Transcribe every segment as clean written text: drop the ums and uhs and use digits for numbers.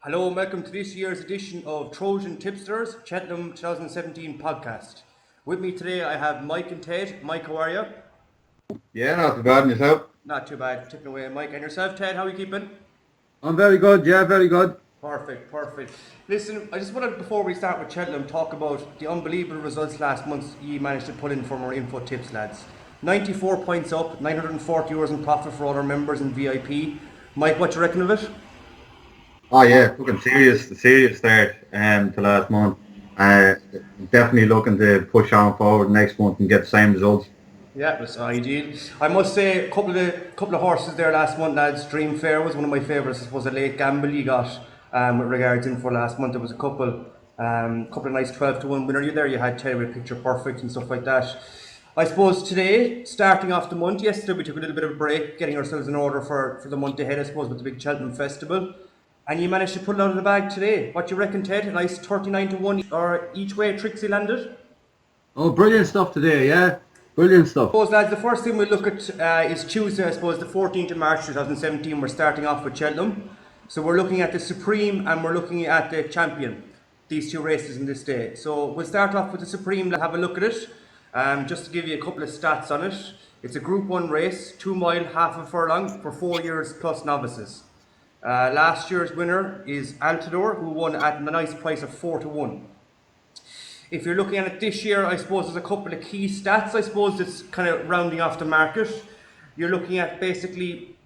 Hello and welcome to this year's edition of Trojan Tipsters, Cheltenham 2017 podcast. With me today I have Mike and Ted. Mike, how are you? Yeah, not too bad in yourself. Not too bad, tipping away, Mike. And yourself, Ted, how are you keeping? I'm very good, yeah, very good. Perfect. Listen, I just wanted, before we start with Cheltenham, talk about the unbelievable results last month you managed to put in from our info tips, lads. 94 points up, €940 in profit for all our members and VIP. Mike, what do you reckon of it? Oh yeah, fucking serious start to last month. Definitely looking to push on forward next month and get the same results. Yeah, it was ideal. I must say, a couple of horses there last month, lads. Dream Fair was one of my favourites. I suppose a late gamble you got with regards in for last month. There was a couple of nice 12-1 winner. You there, you had Terry with Picture Perfect and stuff like that. I suppose today, starting off the month, yesterday we took a little bit of a break, getting ourselves in order for the month ahead, I suppose, with the big Cheltenham Festival. And you managed to pull it out of the bag today. What do you reckon, Ted? A nice 39-1 or each way Trixie landed? Oh, brilliant stuff today, yeah, brilliant stuff. Suppose, lads, the first thing we'll look at is Tuesday, I suppose, the 14th of March 2017. We're starting off with Cheltenham. So we're looking at the Supreme and we're looking at the Champion, these two races in this day. So we'll start off with the Supreme, have a look at it. Just to give you a couple of stats on it. It's a Group 1 race, 2 mile, half a furlong for 4 years plus novices. Last year's winner is Altador, who won at a nice price of 4-1. If you're looking at it this year, I suppose there's a couple of key stats, I suppose, that's kind of rounding off the market. You're looking at basically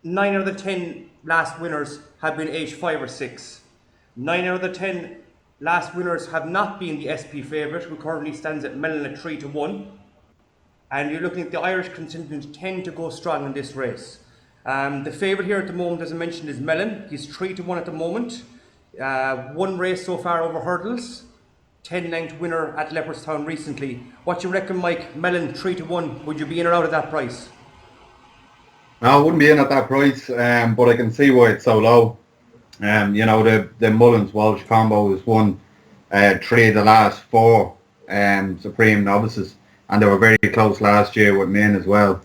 9 out of the 10 last winners have been aged 5 or 6. 9 out of the 10 last winners have not been the SP favourite, who currently stands at Mellon at 3-1. And you're looking at the Irish contingent tend to go strong in this race. The favourite here at the moment, as I mentioned, is Mellon. He's 3-1 at the moment. One race so far over hurdles. 10-length winner at Leopardstown recently. What do you reckon, Mike? Mellon 3-1. Would you be in or out at that price? No, I wouldn't be in at that price, but I can see why it's so low. The Mullins Walsh combo has won 3 of the last 4 Supreme novices, and they were very close last year with men as well.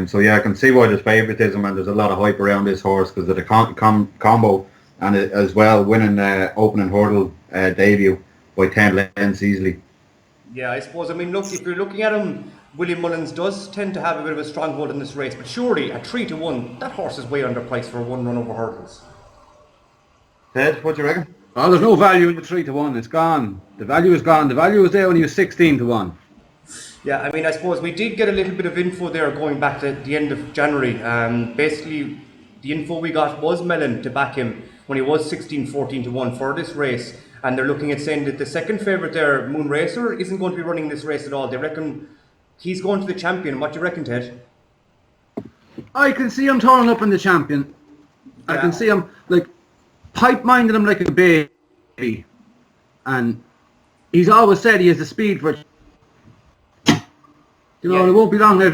So yeah, I can see why there's favouritism and there's a lot of hype around this horse because of the combo and as well winning opening hurdle debut by 10 lengths easily. Yeah, I suppose. I mean, look, if you're looking at him, William Mullins does tend to have a bit of a stronghold in this race, but surely at 3-1, that horse is way underpriced for one run over hurdles. Ted, what do you reckon? Oh, there's no value in the 3-1. It's gone. The value is gone. The value was there when he was 16-1. Yeah, I mean, I suppose we did get a little bit of info there going back to the end of January. Basically, the info we got was Mellon to back him when he was 16-14-1 for this race. And they're looking at saying that the second favourite there, Moon Racer, isn't going to be running this race at all. They reckon he's going to the Champion. What do you reckon, Ted? I can see him turning up in the Champion. Yeah. I can see him, like, pipe-minding him like a baby. And he's always said he has the speed for it. It won't be long now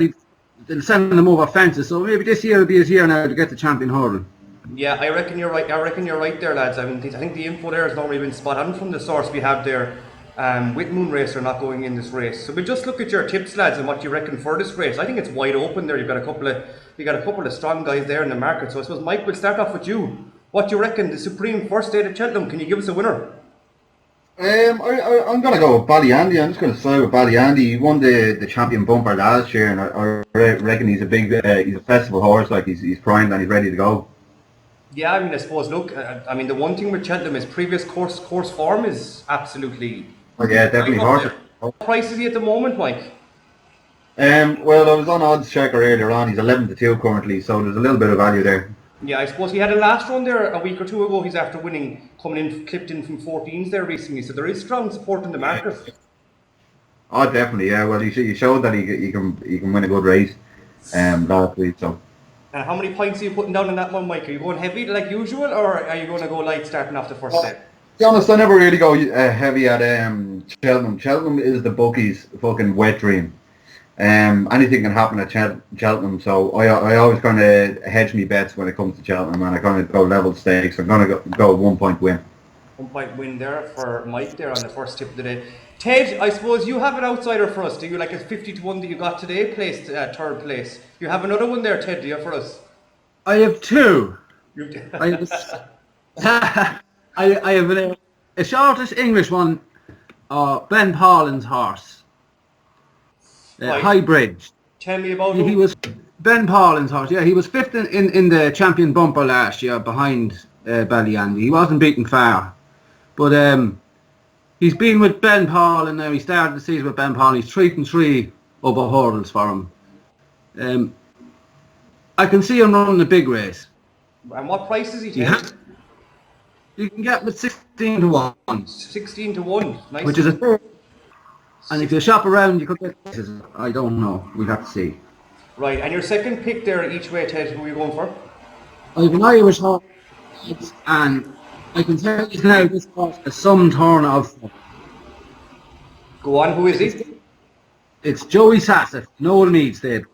they'll send him over fences. So maybe this year will be his year now to get the Champion hurdle. Yeah, I reckon you're right. I reckon you're right there, lads. I mean, I think the info there has normally been spot on from the source we have there, with Moonracer not going in this race. So we just look at your tips, lads, and what you reckon for this race. I think it's wide open there. You've got a couple of strong guys there in the market. So I suppose, Mike, we'll start off with you. What do you reckon? The Supreme first day at Cheltenham. Can you give us a winner? I'm going to go with Ballyandy. I'm just going to side with Ballyandy. He won the champion bumper last year, and I reckon he's a festival horse. Like he's primed and he's ready to go. Yeah, I mean, I suppose. Look, I mean, the one thing with Cheltenham is previous course form is absolutely. Oh yeah, definitely horse. What price is he at the moment, Mike? Well, I was on odds checker earlier on. He's 11-2 currently, so there's a little bit of value there. Yeah, I suppose he had a last run there a week or two ago. He's after winning, clipped in from 14s there recently. So there is strong support in the market. Oh, definitely. Yeah. Well, he showed that he can win a good race last week. So. And how many points are you putting down on that one, Mike? Are you going heavy like usual, or are you going to go light starting off the first day? To be honest, I never really go heavy at Cheltenham. Cheltenham is the bookies' fucking wet dream. Anything can happen at Cheltenham, so I always kind of hedge me bets when it comes to Cheltenham, and I kind of go level stakes. I'm going to go 1 point win. 1 point win there for Mike there on the first tip of the day. Ted, I suppose you have an outsider for us. Do you, like a 50-1 that you got today, placed third place? You have another one there, Ted, do you, for us? I have 2. I have a shortish English one, Ben Paulin's horse, Right. High Bridge. Tell me about He who. was Ben Paulin's horse. Yeah, he was fifth in the champion bumper last year behind Ballyandy. He wasn't beaten far, but he's been with Ben Paulin now. He started the season with Ben Paulin. He's 3-3 over hurdles for him. I can see him running a big race. And what price is he, He Ted? has, you can get him at 16-1, 16 to 1. Nice. which is a. And if you shop around, you could get prices. I don't know. We have to see. Right, and your second pick there each way, Ted, who are you going for? I have an Irish horse, and I can tell you now this horse has some turn of. Go on, who is he? It's Joey Sassett. Noel Mead stable.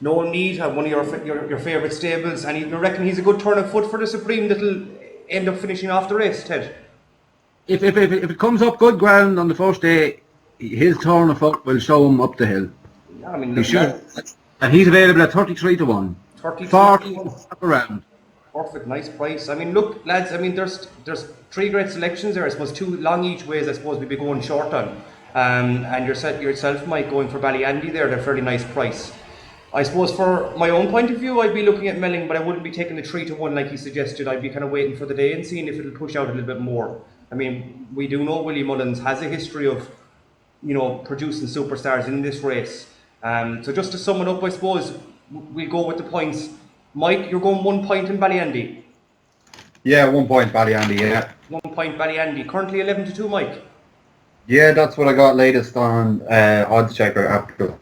No need, one of your favourite stables, and you reckon he's a good turn of foot for the Supreme that'll end up finishing off the race, Ted? If it comes up good ground on the first day, his turn of foot will show him up the hill. Yeah, I mean, He look at should. that. And he's available at 33-1. 33 40 to 1. shop around. Perfect, nice price. I mean, look, lads, I mean, there's three great selections there. I suppose two long each ways, I suppose we'd be going short on. And yourself, Mike, going for Ballyandy there, they're a fairly nice price. I suppose for my own point of view, I'd be looking at Melling, but I wouldn't be taking the 3 to 1 like he suggested. I'd be kind of waiting for the day and seeing if it'll push out a little bit more. I mean, we do know Willie Mullins has a history of, producing superstars in this race. So just to sum it up, I suppose we'll go with the points. Mike, you're going 1 point in Ballyandy. Yeah, 1 point Ballyandy, yeah. 1 point Ballyandy. Currently 11 to 2, Mike. Yeah, that's what I got latest on odds checker after.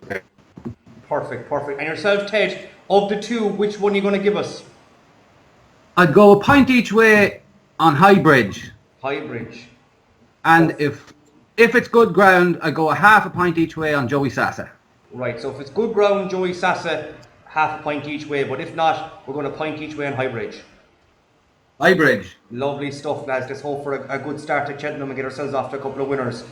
Perfect. And yourself, Ted, of the two, which one are you going to give us? I'd go a point each way on High Bridge. High Bridge. And if it's good ground, I go a half a point each way on Joey Sassa. Right, so if it's good ground, Joey Sassa, half a point each way, but if not, we're going to point each way on High Bridge. High Bridge. Lovely stuff, lads. Let's hope for a good start at Cheltenham and get ourselves off to a couple of winners.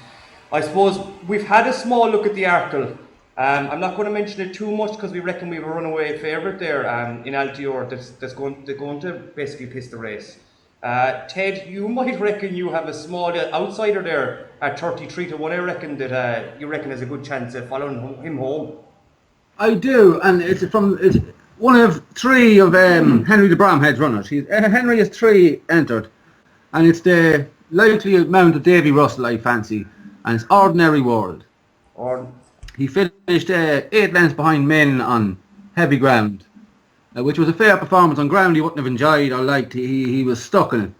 I suppose we've had a small look at the Arkle. I'm not going to mention it too much because we reckon we have a runaway favourite there in Altior that's going to basically piss the race. Ted, you might reckon you have a small outsider there at 33 to 1. I reckon that you reckon there's a good chance of following him home. I do, and it's one of 3 of Henry de Bromhead's runners. Henry has 3 entered, and it's the likely amount of Davy Russell, I fancy, and it's Ordinary World. Or He finished 8 lengths behind Min on heavy ground, which was a fair performance on ground he wouldn't have enjoyed or liked. He was stuck in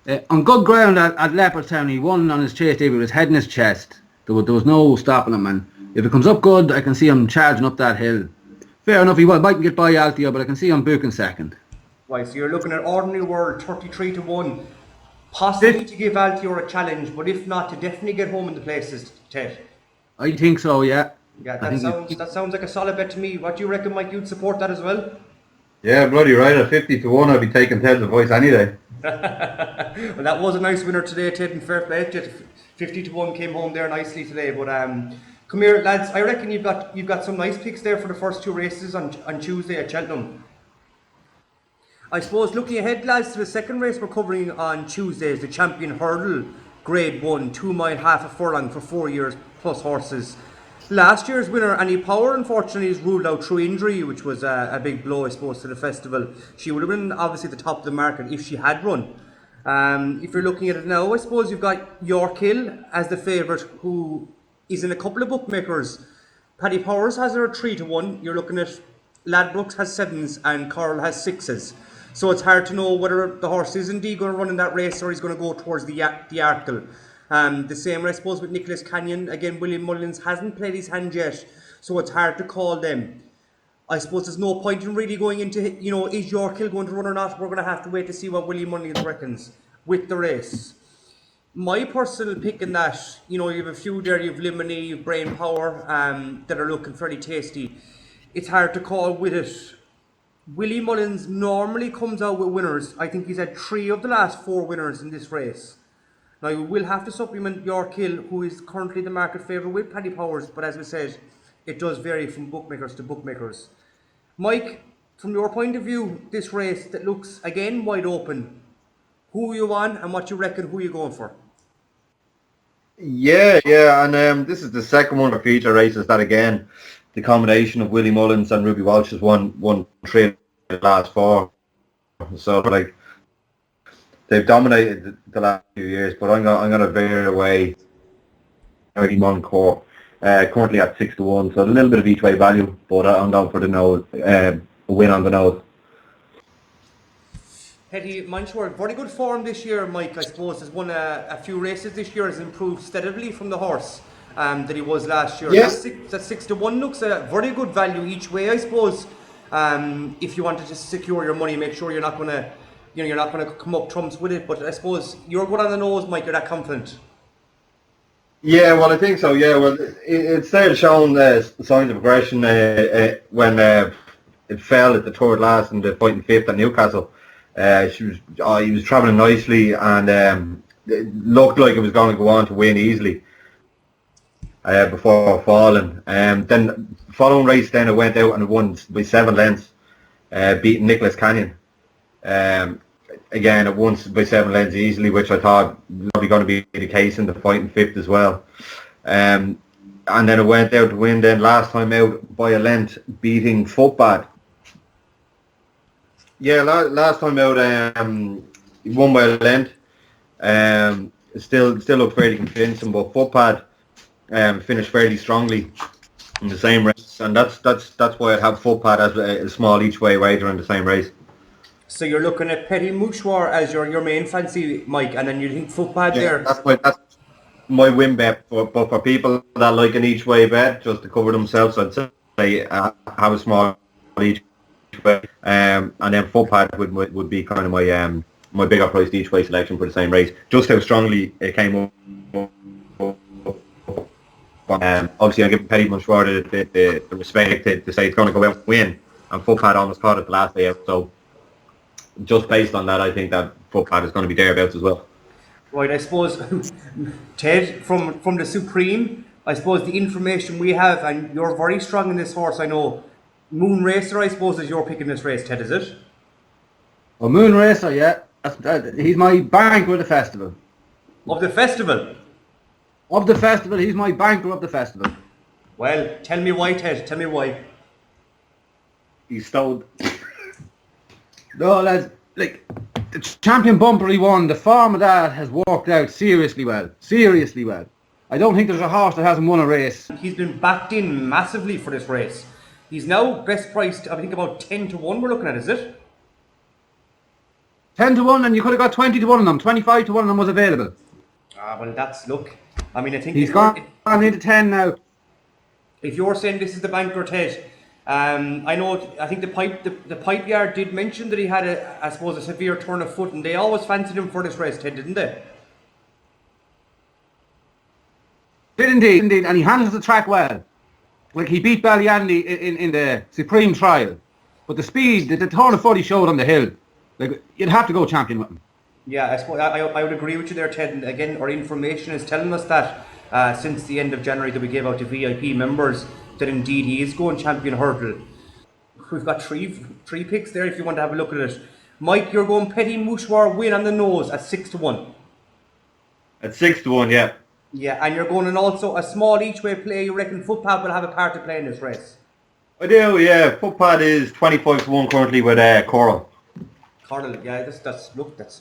it. On good ground at Leopardstown, he won on his chase debut with his head in his chest. There was no stopping him, and if it comes up good, I can see him charging up that hill. Fair enough, he mightn't get by Altio, but I can see him booking second. right, so you're looking at Ordinary World 33 to 1. Possibly to give Altior a challenge, but if not, to definitely get home in the places, Ted. I think so, yeah. Yeah, that sounds like a solid bet to me. What do you reckon, Mike? You'd support that as well? Yeah, bloody right. At 50 to 1, I'd be taking Ted's advice any day. Well, that was a nice winner today, Ted, and fair play. 50 to 1 came home there nicely today. But come here, lads. I reckon you've got some nice picks there for the first 2 races on Tuesday at Cheltenham. I suppose looking ahead, lads, to the second race we're covering on Tuesday is the Champion Hurdle Grade 1, 2 mile, half a furlong for 4 years plus horses. Last year's winner, Annie Power, unfortunately is ruled out through injury, which was a big blow, I suppose, to the festival. She would have been obviously at the top of the market if she had run. If you're looking at it now, I suppose you've got York Hill as the favourite, who is in a couple of bookmakers. Paddy Powers has her at 3 to 1. You're looking at Ladbrokes has 7s and Carl has 6s. So it's hard to know whether the horse is indeed going to run in that race or he's going to go towards the Arkle. The same, I suppose, with Nicholas Canyon. Again, William Mullins hasn't played his hand yet, so it's hard to call them. I suppose there's no point in really going into, is York Hill going to run or not? We're going to have to wait to see what William Mullins reckons with the race. My personal pick in that, you have a few there, you've Limony, you've Brain Power, that are looking fairly tasty. It's hard to call with it. Willie Mullins normally comes out with winners. I think he's had 3 of the last 4 winners in this race. Now, we will have to supplement York Hill, who is currently the market favourite with Paddy Powers, but as we said, it does vary from bookmakers to bookmakers. Mike, from your point of view, this race that looks, again, wide open, who you on and what you reckon who you going for. Yeah, and this is the second one of feature races that again, the combination of Willie Mullins and Ruby Walsh has won 3 of the last 4. So like they've dominated the last few years, but I'm gonna veer away. Moncourt, currently at 6-1, so a little bit of each way value, but I'm going for the nose, a win on the nose. Petty Munchworth, very good form this year, Mike, I suppose, has won a few races this year, has improved steadily from the horse that he was last year. Yes. That 6-1 looks a very good value each way, I suppose. If you wanted to secure your money, make sure you're not gonna come up trumps with it, but I suppose you're good on the nose, Mike, you're that confident. Yeah, well, I think so. Yeah, well, it started showing signs of aggression when it fell at the third last and the fighting fifth at Newcastle. He was travelling nicely, and it looked like it was going to go on to win easily before falling. Then following race, then it went out and it won by 7 lengths, beating Nicholas Canyon. Again, it won by 7 lengths easily, which I thought was probably going to be the case in the fighting fifth as well. And then it went out to win then last time out by a length, beating Footbad. Yeah, last time out, he won by a length. Still looked fairly convincing, but Footpad finished fairly strongly in the same race, and that's why I'd have Footpad as a small each way wager in the same race. So you're looking at Petit Mouchoir as your main fancy, Mike, and then you think Footpad there. That's my win bet, but for people that like an each way bet just to cover themselves, I'd say have a small each way, and then Footpad would be kind of my bigger priced each way selection for the same race. Just how strongly it came up. Obviously, I'm giving Petit Mouchoir the respect to say it's going to go out and win, and Footpad almost caught it the last day out. So just based on that, I think that Footpad is going to be thereabouts as well. Right, I suppose, Ted, from the Supreme, I suppose the information we have, and you're very strong in this horse, I know. Moon Racer, I suppose, is your pick in this race, Ted, is it? Well, Moon Racer, yeah. He's my banker of the festival. Of the festival? Of the festival, he's my banker of the festival. Well, tell me why, Ted, tell me why. He stole. No, lads, like, the champion bumper he won, the form of that has worked out seriously well. Seriously well. I don't think there's a horse that hasn't won a race. He's been backed in massively for this race. He's now best priced, I think about 10-1 we're looking at, is it? 10-1, and you could have got 20-1 on them. 25-1 on them was available. Well, that's, look, I mean, I think... He's gone into 10 now. If you're saying this is the banker, Ted, I think the pipe yard did mention that he had a severe turn of foot, and they always fancied him for this race, Ted, didn't they? Did indeed, and he handles the track well. Like, he beat Ballyandy in the Supreme trial, but the speed, the turn of foot he showed on the hill, like, you'd have to go champion with him. Yeah, I suppose I would agree with you there, Ted. And again, our information is telling us that since the end of January that we gave out to VIP members, that indeed he is going champion hurdle. We've got three picks there if you want to have a look at it. Mike, you're going Petit Mouchoir win on the nose at 6-1. At 6-1, yeah. Yeah, and you're going in also a small each way play. You reckon Footpad will have a part to play in this race? I do, yeah. Footpad is 25-1 currently with Coral. Coral, yeah,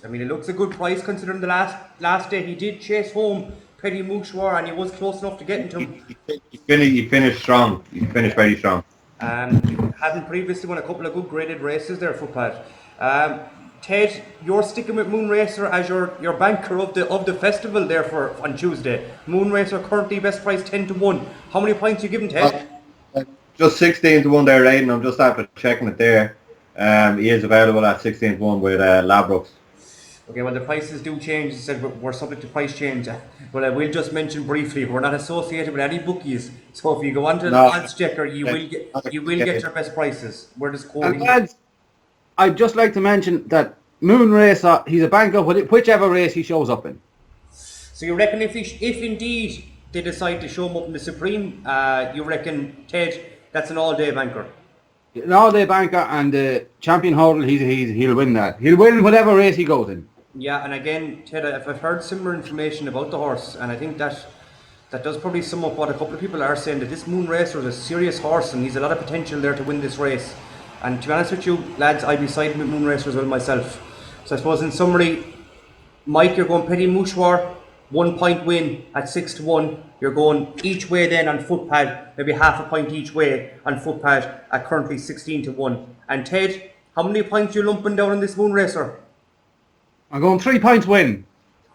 I mean, it looks a good price considering the last day he did chase home Petit Mouchoir and he was close enough to get into him. He finished strong. He finished very strong. Hadn't previously won a couple of good graded races there, Footpad. Ted, you're sticking with Moon Racer as your banker of the festival there for on Tuesday. Moon Racer currently best price 10-1. How many points are you giving, Ted? Just 16-1 there, Aidan. I'm just after checking it there. He is available at 16-1 with Labrooks. Okay, well the prices do change. He said we're subject to price change. But I will just mention briefly, we're not associated with any bookies. So if you go onto the odds checker, you will get your best prices. We're just quoting. I'd just like to mention that Moon Racer, he's a banker whichever race he shows up in. So you reckon if indeed they decide to show him up in the Supreme, you reckon, Ted, that's an all-day banker? An all-day banker, and the champion hurdle, he'll win that. He'll win whatever race he goes in. Yeah, and again, Ted, I've heard similar information about the horse, and I think that does probably sum up what a couple of people are saying, that this Moon Racer is a serious horse and he's a lot of potential there to win this race. And to be honest with you, lads, I'd be siding with Moon Racer as well myself. So I suppose in summary, Mike, you're going Petit Mouchoir, 1 point win at 6-1. You're going each way then on footpad, maybe half a point each way on footpad at currently 16-1. And Ted, how many points you lumping down on this Moon Racer? I'm going 3 points win.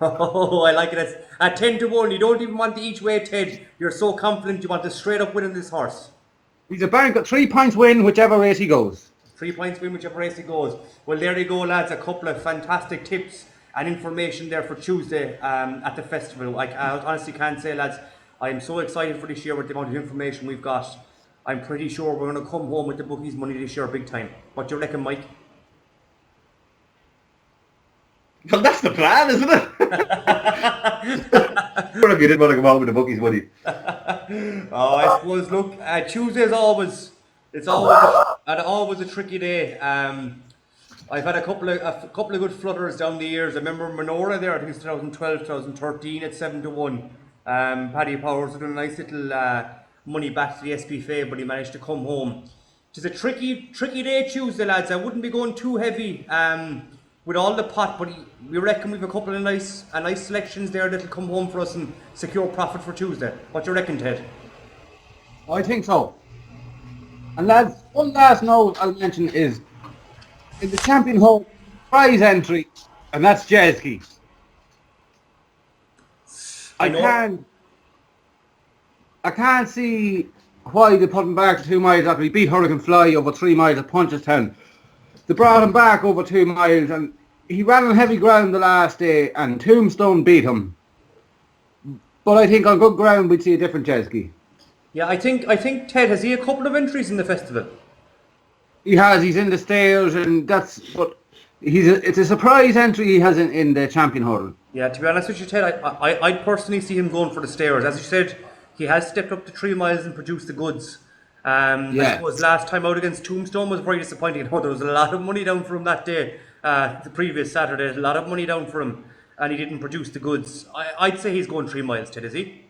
Oh, I like it. At 10-1, you don't even want the each way, Ted. You're so confident you want to straight up win on this horse. He's a bank at 3 points win whichever race he goes. 3 points win whichever race he goes. Well, there you go, lads. A couple of fantastic tips and information there for Tuesday at the festival. I honestly can't say, lads, I'm so excited for this year with the amount of information we've got. I'm pretty sure we're going to come home with the bookies' money this year big time. What do you reckon, Mike? Well, that's the plan, isn't it? What if you didn't want to come home with the bookies money? Oh, I suppose. Look, Tuesday is always a tricky day. I've had a couple of good flutters down the years. I remember Menora there. I think it's 2012, 2013 at 7-1. Paddy Powers had done a nice little money back to the SPFA, but he managed to come home. It's a tricky day Tuesday, lads. I wouldn't be going too heavy with all the pot, but we reckon we've a couple of nice selections there that'll come home for us and secure profit for Tuesday. What do you reckon, Ted? I think so. And lads, one last note I'll mention is in the champion hole prize entry, and that's Jeski. I can't see why they put him back to 2 miles after he beat Hurricane Fly over 3 miles at Punchestown. They brought him back over 2 miles and he ran on heavy ground the last day and Tombstone beat him. But I think on good ground we'd see a different Jeski. Yeah, I think Ted, has he a couple of entries in the festival? He has, he's in the stairs and it's a surprise entry he has in the champion hurdle. Yeah, to be honest with you, Ted, I'd personally see him going for the stairs. As you said, he has stepped up to 3 miles and produced the goods. I suppose last time out against Tombstone was very disappointing. There was a lot of money down for him that day, the previous Saturday, a lot of money down for him, and he didn't produce the goods. I'd say he's going 3 miles, Ted, is he?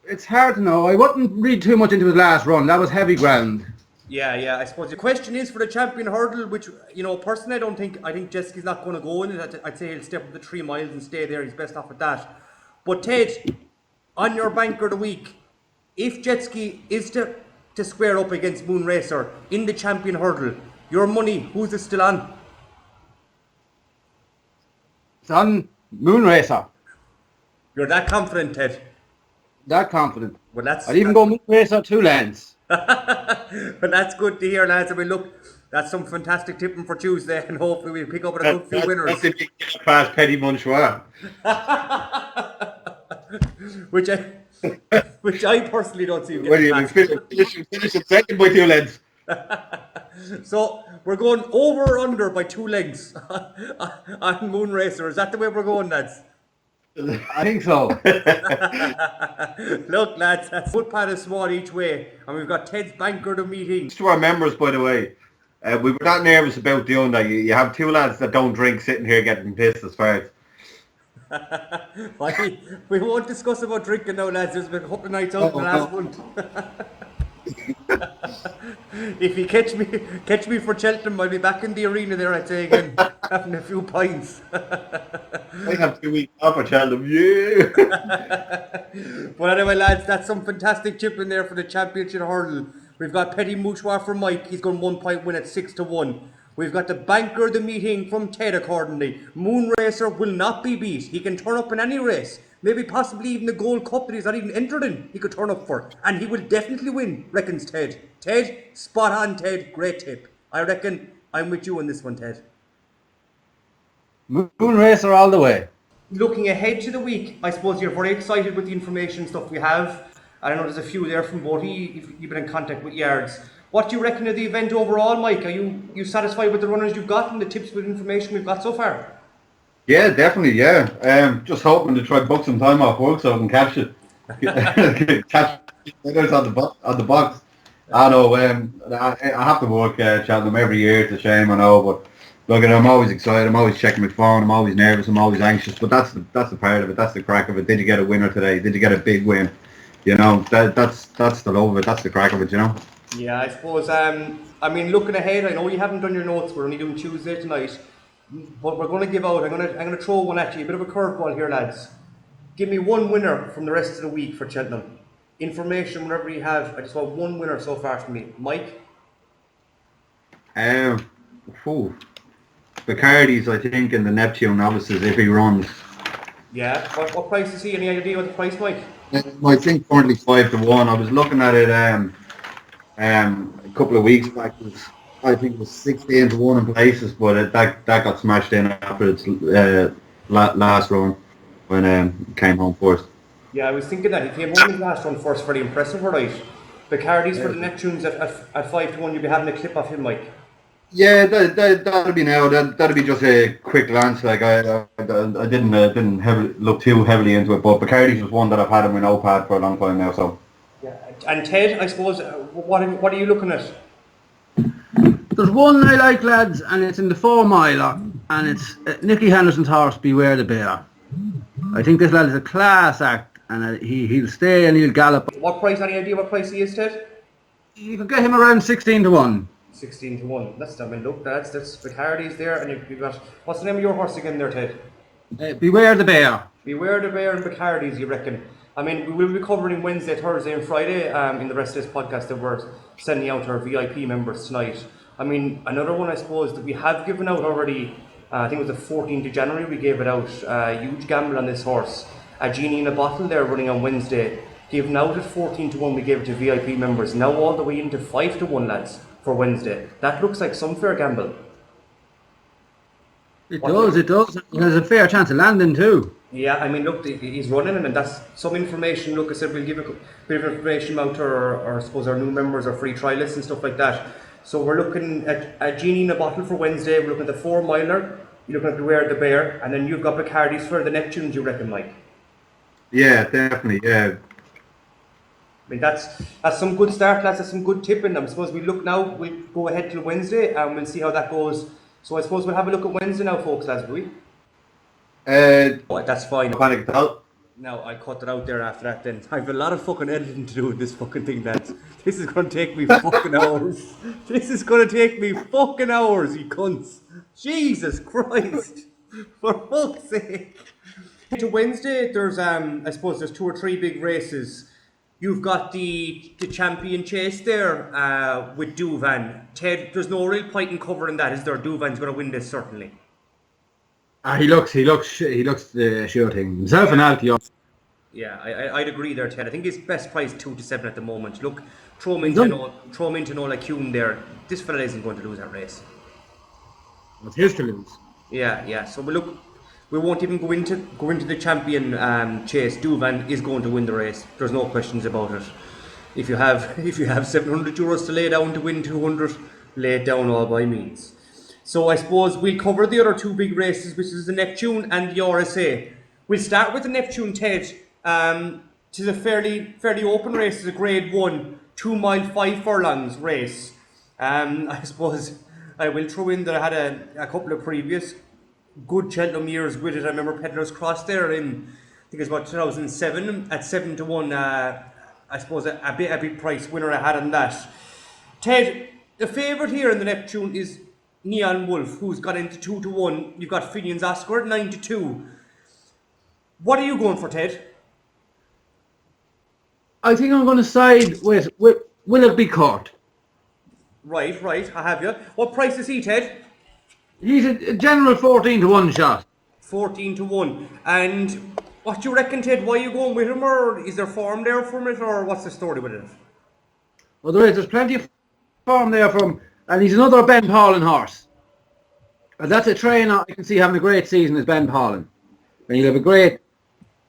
It's hard to know. I wouldn't read too much into his last run. That was heavy ground. Yeah. I suppose the question is for the champion hurdle, which, personally I think Jeski's not going to go in it. I'd say he'll step up the 3 miles and stay there. He's best off at that. But Ted, on your banker of the week, if Jetski is to square up against Moon Racer in the champion hurdle, your money, who's it still on? It's on Moon Racer. You're that confident, Ted? That confident. Well, I'd even go Moon Racer 2 lanes. But that's good to hear, lads. I mean, look, that's some fantastic tipping for Tuesday, and hopefully we'll pick up a good few winners. That's a big past Petit Mouchoir. which I personally don't see. Well, you finish it second by 2 lengths. So we're going over or under by 2 lengths on Moon Racer. Is that the way we're going, lads? I think so. Look, lads, that's footpad is small each way, and we've got Ted's banker to meeting. To our members, by the way, we were not nervous about doing that. You have 2 lads that don't drink sitting here getting pissed as far as. We won't discuss about drinking now, lads. There's been a couple of nights out the last month. If you catch me for Cheltenham, I'll be back in the arena there, I'd say, again, having a few pints. I have 2 weeks off for Cheltenham, yeah. But anyway, lads, that's some fantastic chip in there for the championship hurdle. We've got Petit Mouchoir for Mike. He's going 1 point win at 6-1. We've got the banker of the meeting from Ted accordingly. Moon Racer will not be beat. He can turn up in any race. Maybe possibly even the Gold Cup that he's not even entered in, he could turn up for. And he will definitely win, reckons Ted. Ted, spot on, Ted. Great tip. I reckon I'm with you on this one, Ted. Moon Racer all the way. Looking ahead to the week, I suppose you're very excited with the information stuff we have. I know there's a few there from both you've been in contact with Yards. What do you reckon of the event overall, Mike? Are you satisfied with the runners you've got and the tips with information we've got so far? Yeah, definitely, yeah. Just hoping to try book some time off work so I can catch it. Catch it on the box. I know, I have to work Cheltenham every year, it's a shame, I know, but Look, I'm always excited. I'm always checking my phone. I'm always nervous. I'm always anxious. But that's the part of it. That's the crack of it. Did you get a winner today? Did you get a big win? You know, that's the love of it. That's the crack of it. You know. Yeah, I suppose. I mean, looking ahead, I know you haven't done your notes. We're only doing Tuesday tonight, but we're going to give out. I'm going to throw one at you. A bit of a curveball here, lads. Give me one winner from the rest of the week for Cheltenham. Information, whatever you have. I just want one winner so far from me. Mike? Phew. Bacardi's, I think, in the Neptune novices if he runs. Yeah. What price is he? Any idea what the price, Mike? I think currently 5-1. I was looking at it a couple of weeks back. I think it was 16-1 in places, but that got smashed in after its last run when it came home first. Yeah, I was thinking that. He came home his last run first. Very impressive, right? Bacardi's for the Neptunes at 5-1. You'll be having a clip of him, Mike. Yeah, that'll be now. That'll be just a quick glance. Like I didn't look too heavily into it, but Bacardi's was one that I've had in my notepad for a long time now. So. Yeah. And Ted, I suppose, what are you looking at? There's one I like, lads, and it's in the 4 miler, and it's Nicky Henderson's horse, Beware the Bear. I think this lad is a class act, and he'll stay and he'll gallop. What price? Any idea what price he is, Ted? You can get him around 16-1. 16-1. That's, I mean, look, that's Bacardi's there, and you've got, what's the name of your horse again there, Ted? Beware the Bear. Beware the Bear and Bacardi's, you reckon? I mean, we will be covering Wednesday, Thursday and Friday in the rest of this podcast that we're sending out to our VIP members tonight. I mean, another one I suppose that we have given out already, I think it was the 14th of January we gave it out, huge gamble on this horse. A Genie in a Bottle there running on Wednesday. Given out at 14-1, we gave it to VIP members. Now all the way into 5-1, lads, for Wednesday. That looks like some fair gamble. It does. It has a fair chance of landing too. Yeah, I mean, look, he's running, and that's some information. Look, I said we'll give a bit of information out to our I suppose, our new members, our free trialists and stuff like that. So we're looking at a Genie in a Bottle for Wednesday. We're looking at the 4 miler. You're looking at Beware the Bear, and then you've got Bacardi's for the Neptunes, you reckon, Mike? Yeah, definitely. Yeah. I mean, that's some good start, lads. That's some good tipping. I suppose we look now. We'll go ahead till Wednesday, and we'll see how that goes. So I suppose we'll have a look at Wednesday now, folks, lads, will we? That's fine. Panic out. No, I cut it out there after that then. I have a lot of fucking editing to do with this fucking thing, lads. This is going to take me fucking hours. This is going to take me fucking hours, you cunts. Jesus Christ. For fuck's sake. To Wednesday, there's, I suppose there's 2 or 3 big races. You've got the champion chase there with Douvan. Ted, there's no real point in covering that, is there? Douvan's going to win this, certainly. He looks the sure thing. Himself and Alfie. Yeah, I'd agree there, Ted. I think his best price 2-7 at the moment. Look, throw him into Nola Kuhn there. This fella isn't going to lose that race. It's his to lose. Yeah. So we won't even go into the champion chase. Douvan is going to win the race. There's no questions about it. If you have €700 to lay down to win 200, lay it down all by means. So I suppose we'll cover the other 2 big races, which is the Neptune and the RSA. We'll start with the Neptune, Ted. It's a fairly open race. It's a Grade 1, 2 mile, 5 furlongs race. I suppose I will throw in that I had a couple of previous good Cheltenham years with it. I remember Peddler's Cross there in, I think it was about 2007 at 7-1. I suppose a big price winner I had on that. Ted, the favourite here in the Neptune is Neon Wolf, who's got into 2-1. You've got Finian's Oscar at 9-2. What are you going for, Ted? I think I'm going to side with Will It Be Caught? Right, I have you. What price is he, Ted? He's a general 14-1 shot. 14-1. And what do you reckon, Ted? Why are you going with him, or is there form there from it, or what's the story with it? Well, there's plenty of form there from, and he's another Ben Paulin horse. And that's a trainer I can see having a great season is Ben Paulin. And he'll have a great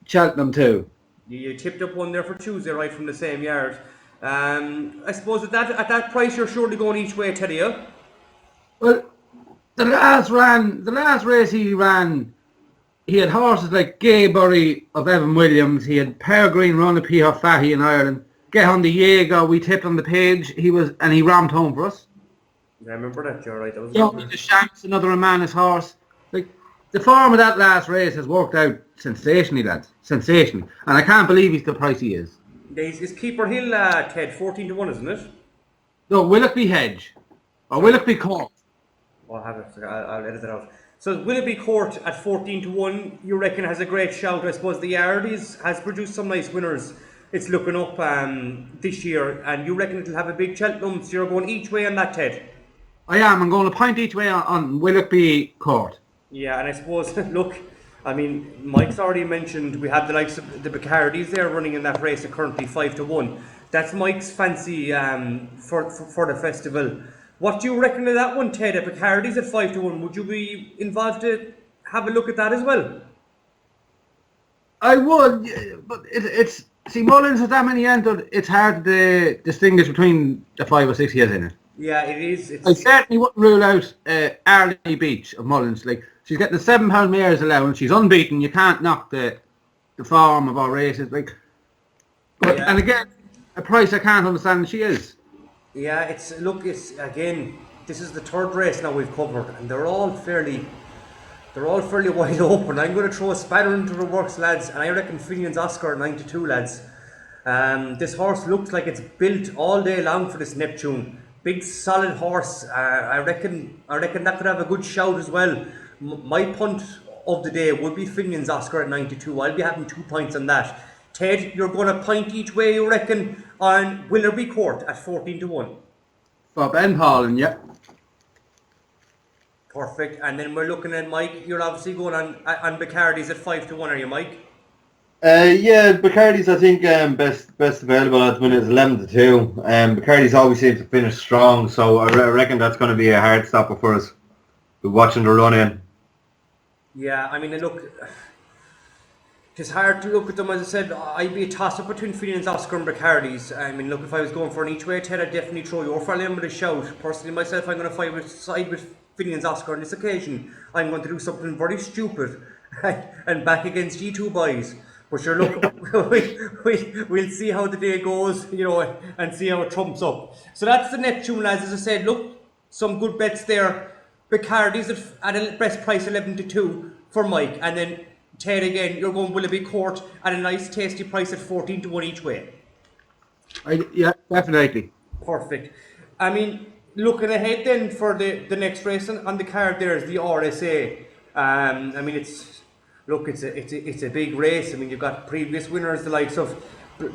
Cheltenham too. You tipped up one there for Tuesday, right from the same yard. I suppose at that price you're surely going each way, Teddy. Yeah? Well, the last race he ran, he had horses like Gaybury of Evan Williams. He had Peregrine run a P. Fahy in Ireland. Get on the Jaeger, we tipped on the page. He ramped home for us. I remember that, you're right. That was You know, the Shanks, another Romanus horse. Like, the form of that last race has worked out sensationally, lads. Sensationally. And I can't believe he's the price he is. Is Keeper Hill, Ted, 14 to 1, isn't it? No, will it be Hedge? Or will it be Cork? I'll have it. I'll edit it out. So will it be Court at 14 to 1? You reckon has a great shout? I suppose the Yard has produced some nice winners. It's looking up this year, and you reckon it'll have a big Cheltenham, so you're going each way on that, Ted? I am. I'm going to point each way on will it be Court? Yeah, and I suppose, look, I mean, Mike's already mentioned we have the likes of the Bacardis there running in that race at currently 5 to 1. That's Mike's fancy for the festival. What do you reckon of that one, Ted? At Bacardis at 5 to 1, would you be involved to have a look at that as well? I would, but it's see, Mullins has that many entered. It's hard to distinguish between the 5 or 6 he has in it. Yeah, it is. I certainly wouldn't rule out Arlie Beach of Mullins. Like, she's getting the £7 mare's allowance. She's unbeaten. You can't knock the form of our races. Like, but, Yeah. and again, a price I can't understand. She is. Yeah, it's again. This is the third race now we've covered, and they're all fairly wide open. I'm going to throw a spanner into the works, lads, and I reckon Finian's Oscar 92, lads. This horse looks like it's built all day long for this Neptune. Big solid horse. I reckon that could have a good shout as well. My punt of the day would be Finian's Oscar at 92. I'll be having 2 points on that. Ted, you're going to point each way, you reckon, on Willerby Court at 14 to 1. For Ben Paulin, yeah. Perfect. And then we're looking at Mike. You're obviously going on Bacardis at 5 to 1, are you, Mike? Yeah, Bacardi's I think best available at the minute is 11 to 2. Bacardi's always seems to finish strong, so I reckon that's going to be a hard stopper for us. We're watching the run in. Yeah, I mean, look, it's hard to look at them. As I said, I'd be a toss-up between Finian's Oscar and Bacardi's. I mean, look, if I was going for an each way, Ted, I'd definitely throw your fella in with a shout. Personally, myself, I'm going to side with Finian's Oscar on this occasion. I'm going to do something very stupid and back against G2 boys. But sure, look, we'll see how the day goes, you know, and see how it trumps up. So that's the Neptune, lads. As I said, look, some good bets there. Bacardi's at a best price 11 to 2 for Mike, and then Ted again, you're going Willoughby Court at a nice tasty price at 14 to 1 each way. Yeah, definitely. Perfect. I mean, looking ahead then for the next race on the card there is the RSA. I mean, it's a big race. I mean, you've got previous winners, the likes of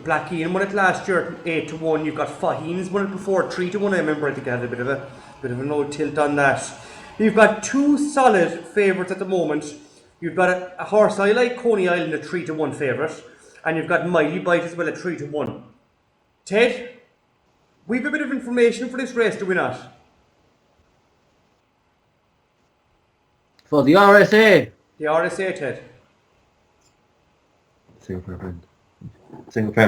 Black Ian won it last year at 8 to 1. You've got Faheen's won it before 3 to 1. I remember I think I had a bit of an old tilt on that. You've got 2 solid favourites at the moment. You've got a horse I like, Coney Island, a 3 to 1 favourite, and you've got Miley Bite as well at 3 to 1. Ted, we've a bit of information for this race, do we not? For the RSA. The RSA, Ted. Single fair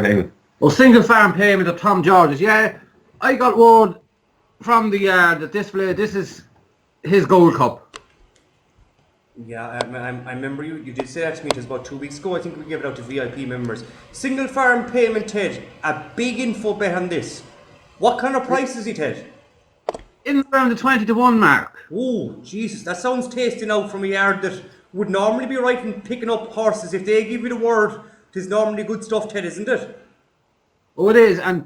payment. Well, single farm payment of Tom George's. Yeah, I got word from the that this is his Gold Cup. Yeah, I remember you did say that to me just about 2 weeks ago. I think we gave it out to VIP members. Single farm payment, Ted. A big info bet on this. What kind of price is he, Ted? In around the 20 to 1 mark. Oh, Jesus, that sounds tasty now from a yard that would normally be right in picking up horses. If they give you the word, it is normally good stuff, Ted, isn't it? Oh, it is, and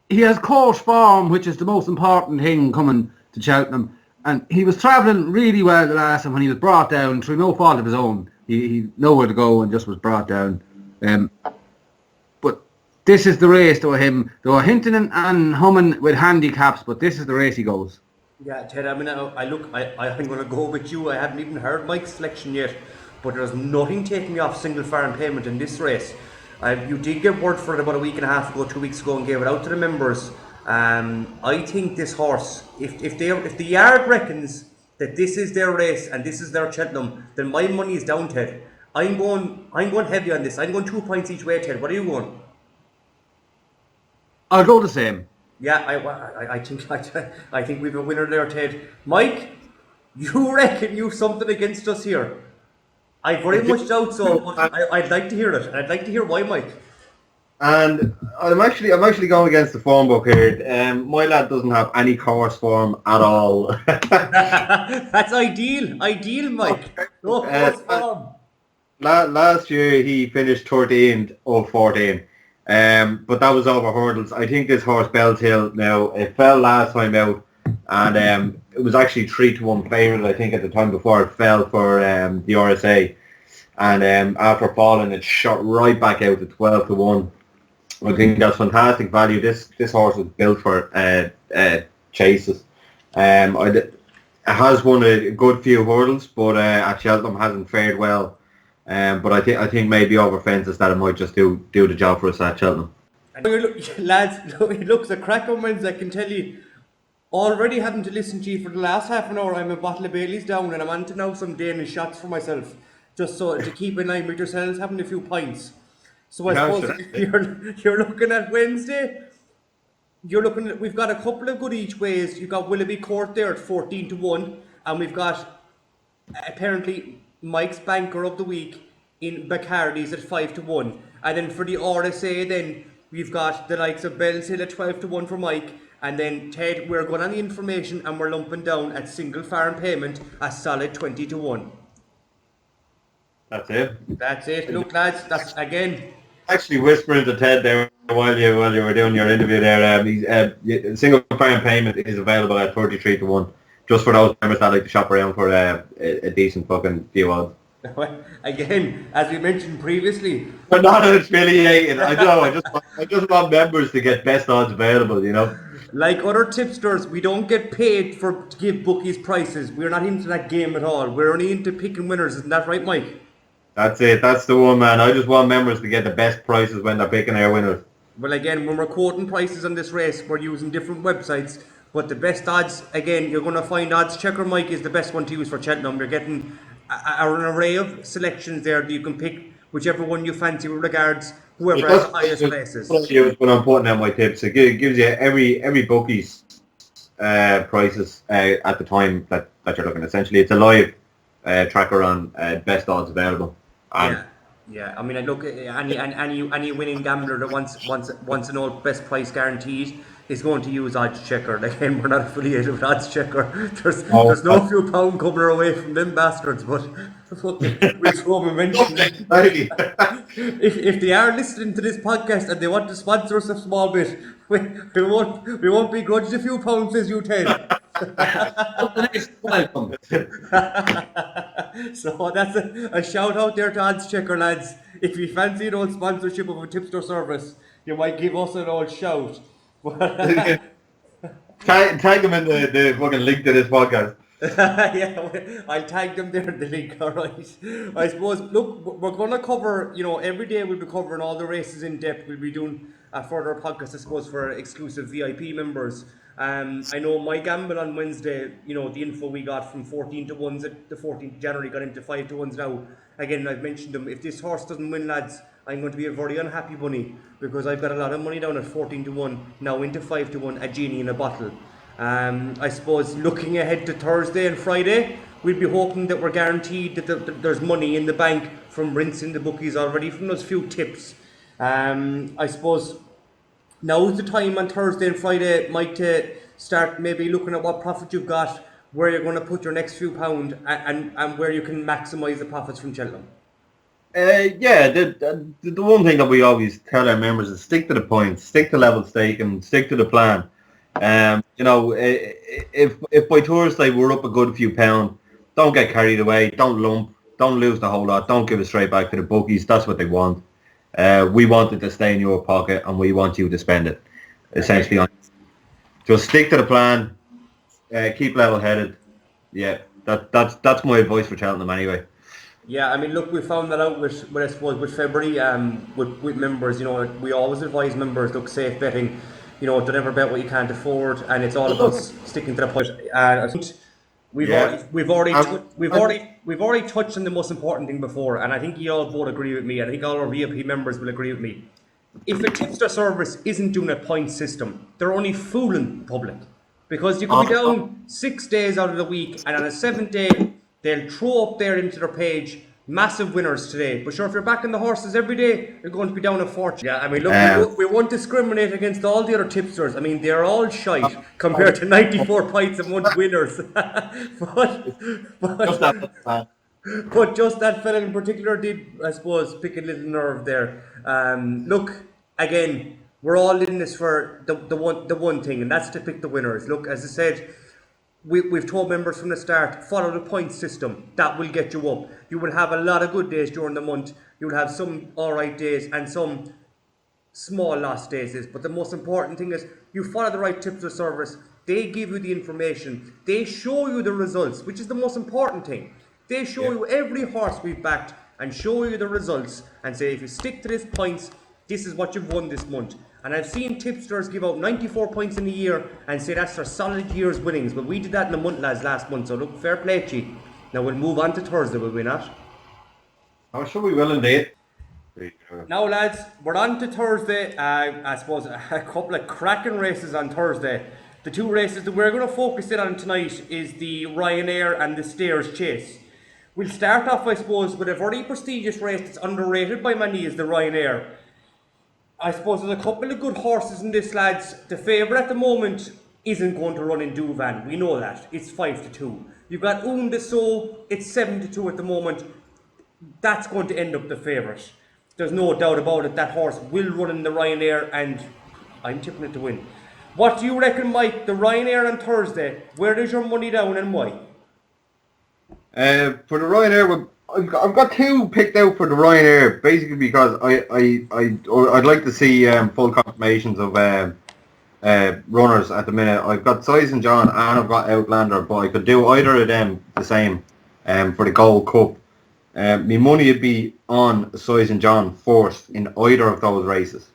he has course form, which is the most important thing coming to Cheltenham. And he was travelling really well the last time when he was brought down through no fault of his own. He nowhere to go and just was brought down. But this is the race to him. They were hinting and humming with handicaps, but this is the race he goes. Yeah, Ted, I mean, I'm going to go with you. I haven't even heard Mike's selection yet, but there's nothing taking me off single farm payment in this race. You did get word for it about a week and a half ago, 2 weeks ago, and gave it out to the members. I think this horse, if the yard reckons that this is their race and this is their Cheltenham, then my money is down, Ted. I'm going heavy on this. I'm going 2 points each way, Ted. What are you going? I'll go the same. Yeah, I think we've a winner there, Ted. Mike, you reckon you've something against us here? I very much doubt so, but I'd like to hear it. I'd like to hear why, Mike. And I'm actually going against the form book here. My lad doesn't have any course form at all. That's ideal, Mike. No Uh, course form. last year he finished 13th of 14. But that was over hurdles. I think this horse Beltail now, it fell last time out, and it was actually 3-1 favourite I think at the time before it fell for the RSA, and after falling it shot right back out to 12-1. I think that's fantastic value. This horse was built for chases. It has won a good few hurdles, but at Cheltenham hasn't fared well. But I think maybe over fences that it might just do the job for us at Cheltenham. And lads, it looks a crack on Wednesday, I can tell you. Already having to listen to you for the last half an hour, I'm a bottle of Bailey's down and I'm on to now some Danish shots for myself. Just so to keep in line with yourselves, having a few pints. So I Yeah, suppose sure. you're looking at Wednesday. We've got a couple of good each ways. You've got Willoughby Court there at 14-1, and we've got apparently Mike's banker of the week in Bacardi's at 5-1. And then for the RSA then we've got the likes of Bell's Hill at 12-1 for Mike. And then Ted, we're going on the information and we're lumping down at single farm payment a solid 20-1. That's it. That's it. Look lads, that's again. Actually whispering to Ted there while you were doing your interview there. Single farm payment is available at 33-1, just for those members that like to shop around for a decent fucking few odds. Again, as we mentioned previously. But not affiliated. I know. I just want members to get best odds available. You know. Like other tipsters, we don't get paid to give bookies prices. We're not into that game at all. We're only into picking winners. Isn't that right, Mike? That's it. That's the one, man. I just want members to get the best prices when they're picking their winners. Well, again, when we're quoting prices on this race, we're using different websites. But the best odds, again, you're going to find Odds Checker, Mike, is the best one to use for Cheltenham. You're getting an array of selections there that you can pick whichever one you fancy with regards whoever has the highest places. When I'm putting out my tips, it gives you every bookie's prices at the time that you're looking. Essentially, it's a live tracker on best odds available. Yeah. I mean, look, any winning gambler that wants an old best price guaranteed is going to use Odds Checker. Again, we're not affiliated with Odds Checker. There's no few pound coming away from them bastards, but we'll throw them mention them. If they are listening to this podcast and they want to sponsor us a small bit, we won't begrudge a few pounds, as you tell. So that's a shout out there to Odds Checker, lads. If you fancy an old sponsorship of a tipster service, you might give us an old shout. Tag them in the fucking link to this podcast. Yeah, I'll tag them there in the link, alright. I suppose, look, we're going to cover, every day we'll be covering all the races in depth. We'll be doing a further podcast, I suppose, for exclusive VIP members. I know my gamble on Wednesday, the info we got from 14-1s at the 14th of January got into 5-1s now. Again, I've mentioned them. If this horse doesn't win, lads, I'm going to be a very unhappy bunny because I've got a lot of money down at 14-1, now into 5-1, a genie in a bottle. I suppose looking ahead to Thursday and Friday, we'll be hoping that we're guaranteed that there's money in the bank from rinsing the bookies already from those few tips. I suppose now's the time on Thursday and Friday, Mike, to start maybe looking at what profit you've got, where you're going to put your next few pound, and where you can maximise the profits from Cheltenham. The one thing that we always tell our members is stick to the points, stick to level stake, and stick to the plan. If by Thursday we're up a good few pound, don't get carried away, don't lump, don't lose the whole lot, don't give it straight back to the bookies. That's what they want. We want it to stay in your pocket, and we want you to spend it. Essentially, just stick to the plan, keep level-headed. Yeah, that's my advice for Cheltenham anyway. Yeah, I mean, look, we found that out with I suppose with February, with members. We always advise members, look, safe betting. Don't ever bet what you can't afford, and it's all about sticking to the point. I think we've already touched on the most important thing before, and I think you all both agree with me. And I think all our VIP members will agree with me. If a tipster service isn't doing a point system, they're only fooling the public, because you could be down 6 days out of the week, and on a 7th day they'll throw up there into their page Massive winners today. But sure, if you're backing the horses every day, you're going to be down a fortune. Yeah, I mean, look, we won't discriminate against all the other tipsters. I mean, they're all shite compared to 94 pints a month winners. but, Just but, but just that fella in particular did, I suppose, pick a little nerve there. Look, again, we're all in this for the one thing, and that's to pick the winners. Look, as I said, we've told members from the start, follow the point system. That will get you up. You will have a lot of good days during the month. You will have some alright days and some small lost days. But the most important thing is you follow the right tips of service. They give you the information. They show you the results, which is the most important thing. They show you every horse we've backed and show you the results and say, if you stick to these points, this is what you've won this month. And I've seen tipsters give out 94 points in a year and say that's their solid year's winnings. But we did that in a month, lads, last month. So look, fair play to you. Now we'll move on to Thursday, will we not? Oh, sure we will indeed. Now, lads, we're on to Thursday. I suppose a couple of cracking races on Thursday. The two races that we're going to focus in on tonight is the Ryanair and the Stairs Chase. We'll start off, I suppose, with a very prestigious race that's underrated by many, is the Ryanair. I suppose there's a couple of good horses in this, lads. The favourite at the moment isn't going to run in Duvan. We know that. It's 5-2. You've got Un de So, it's 7-2 at the moment. That's going to end up the favourite. There's no doubt about it. That horse will run in the Ryanair, and I'm tipping it to win. What do you reckon, Mike? The Ryanair on Thursday, where does your money down and why? For the Ryanair, I've got two picked out for the Ryanair, basically because I'd like to see full confirmations of runners at the minute. I've got Size and John and I've got Outlander, but I could do either of them the same for the Gold Cup. My money would be on Size and John first in either of those races.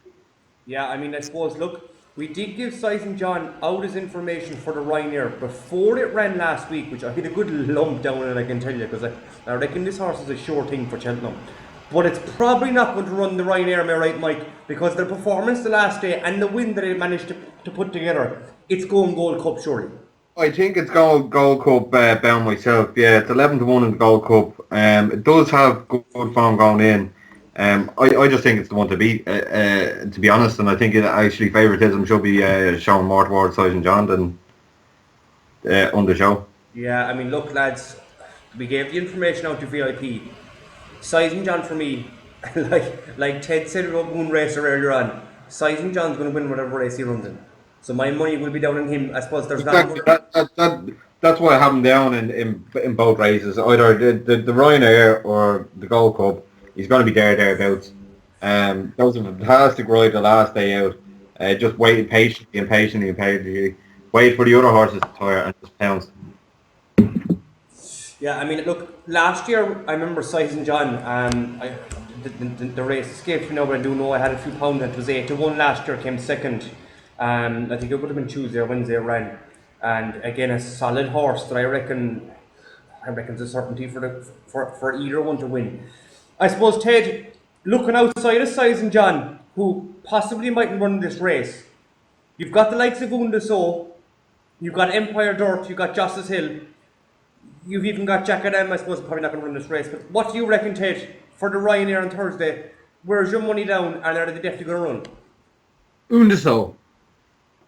Yeah, I mean, I suppose, look, we did give Size and John out as information for the Ryanair before it ran last week, which I hit a good lump down in, I can tell you, because I reckon this horse is a sure thing for Cheltenham. But it's probably not going to run the Ryanair, am I right, Mike? Because the performance the last day and the win that it managed to put together, it's going Gold Cup, surely. I think it's Gold Cup bound myself. Yeah, it's 11-1 in the Gold Cup. It does have good form going in. I just think it's the one to beat, to be honest, and I think it actually favouritism should be shown more towards Size and John than on the show. Yeah, I mean, look, lads, we gave the information out to VIP. Size and John for me, like Ted said about Moon Racer earlier on, Size and John's going to win whatever race he runs in. So my money will be down on him. I suppose there's exactly. That's why I have him down in both races, either the Ryanair or the Gold Cup. He's going to be thereabouts. That was a fantastic ride the last day out. Just waited patiently. Wait for the other horses to tire and just pounced. Yeah, I mean, look, last year I remember Size and John. The race escaped me now, but I do know I had a few pounds. It was 8-1 last year. Came second. I think it would have been Tuesday or Wednesday ran. And again, a solid horse that I reckon is a certainty for either one to win. I suppose, Ted, looking outside of Size and John, who possibly mightn't run this race, you've got the likes of Un de So, you've got Empire Dirt, you've got Justice Hill, you've even got Jack Adam, I suppose, probably not going to run this race. But what do you reckon, Ted, for the Ryanair on Thursday? Where's your money down, and are they definitely going to run? Un de So.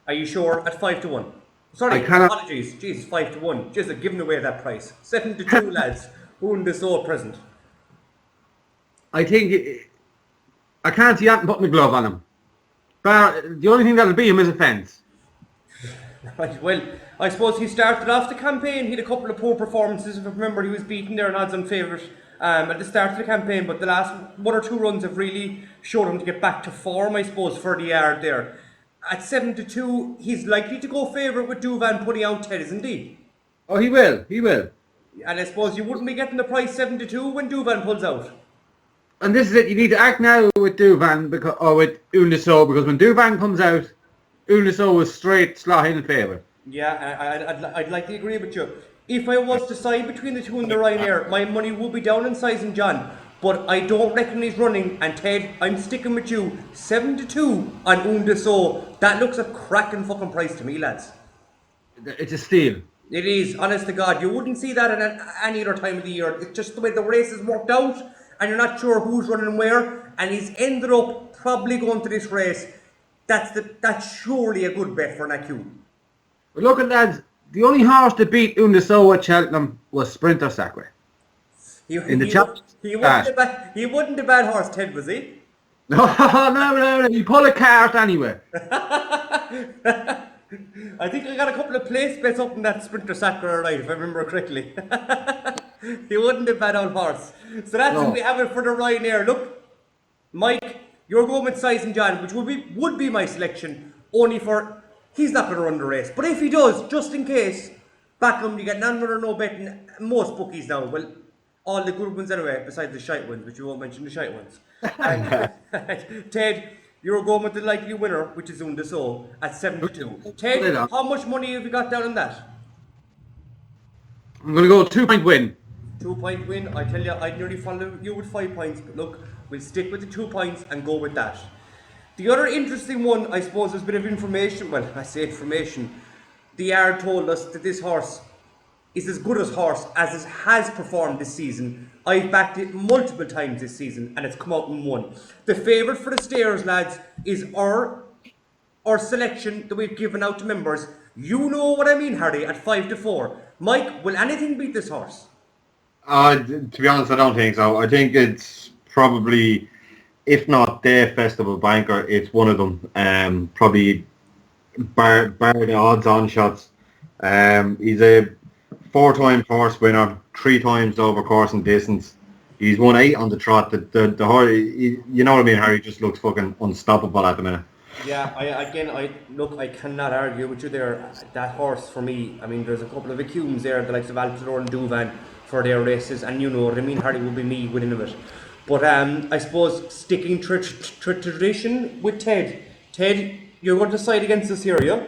Are you sure? At 5-1. Sorry, apologies. Jesus, 5-1. Just giving away that price. 7-2, lads. Un de So present. I think I can't see Anton putting a glove on him. But the only thing that'll beat him is a fence. Right, well, I suppose he started off the campaign. He had a couple of poor performances. If I remember, he was beaten there in odds-on favourite at the start of the campaign. But the last one or two runs have really showed him to get back to form, I suppose, for the yard there. At 7-2, he's likely to go favourite with Duvan putting out Ted, isn't he? Oh, he will. And I suppose you wouldn't be getting the price 7-2 when Duvan pulls out. And this is it. You need to act now with Duvan with Un de So, because when Duvan comes out, Un de So is straight slot in favour. Yeah, I'd like to agree with you. If I was to decide between the two and the Ryanair, my money would be down in Size and John. But I don't reckon he's running. And Ted, I'm sticking with you. 7-2 on Un de So. That looks a cracking fucking price to me, lads. It's a steal. It is, honest to God. You wouldn't see that at any other time of the year. It's just the way the race is worked out, and you're not sure who's running where. And he's ended up probably going to this race. That's surely a good bet for an AQ. But look at lads, the only horse to beat Undeso at Cheltenham was Sprinter Sacre. In the He wasn't a bad horse, Ted, was he? No. You pull a cart anyway. I think I got a couple of place bets up in that Sprinter Sacre, right, if I remember correctly. He wasn't a bad old horse. So that's what we have it for the Ryanair. Look, Mike, you're going with Size John, which would be my selection, only for he's not going to run the race. But if he does, just in case, back him, you get none or no betting most bookies now. Well, all the good ones anyway, besides the shite ones, which you won't mention the shite ones. And, Ted, you're going with the likely winner, which is Undeso, at 72. Ted, how much money have you got down on that? I'm going to go 2-point win. 2-point win. I tell you, I'd nearly follow you with 5 points, but look, we'll stick with the 2 points and go with that. The other interesting one, I suppose, is a bit of information. Well, I say information. The yard told us that this horse is as good a horse as it has performed this season. I've backed it multiple times this season and it's come out and won. The favourite for the stairs, lads, is our selection that we've given out to members. You know what I mean, Harry, at 5-4. Mike, will anything beat this horse? To be honest, I don't think so. I think it's probably, if not their festival banker, it's one of them. Probably bar the odds-on shots. He's a 4-time horse winner, 3 times over course and distance. He's won 8 on the trot. The horse, you know what I mean, Harry, just looks fucking unstoppable at the minute. Yeah, I cannot argue with you there. That horse, for me, I mean, there's a couple of accums there, the likes of Altador and Duvan, for their races, and you know what I mean, Harry will be me winning of it. But I suppose sticking to tradition with Ted. Ted, you're going to side against us here, yeah?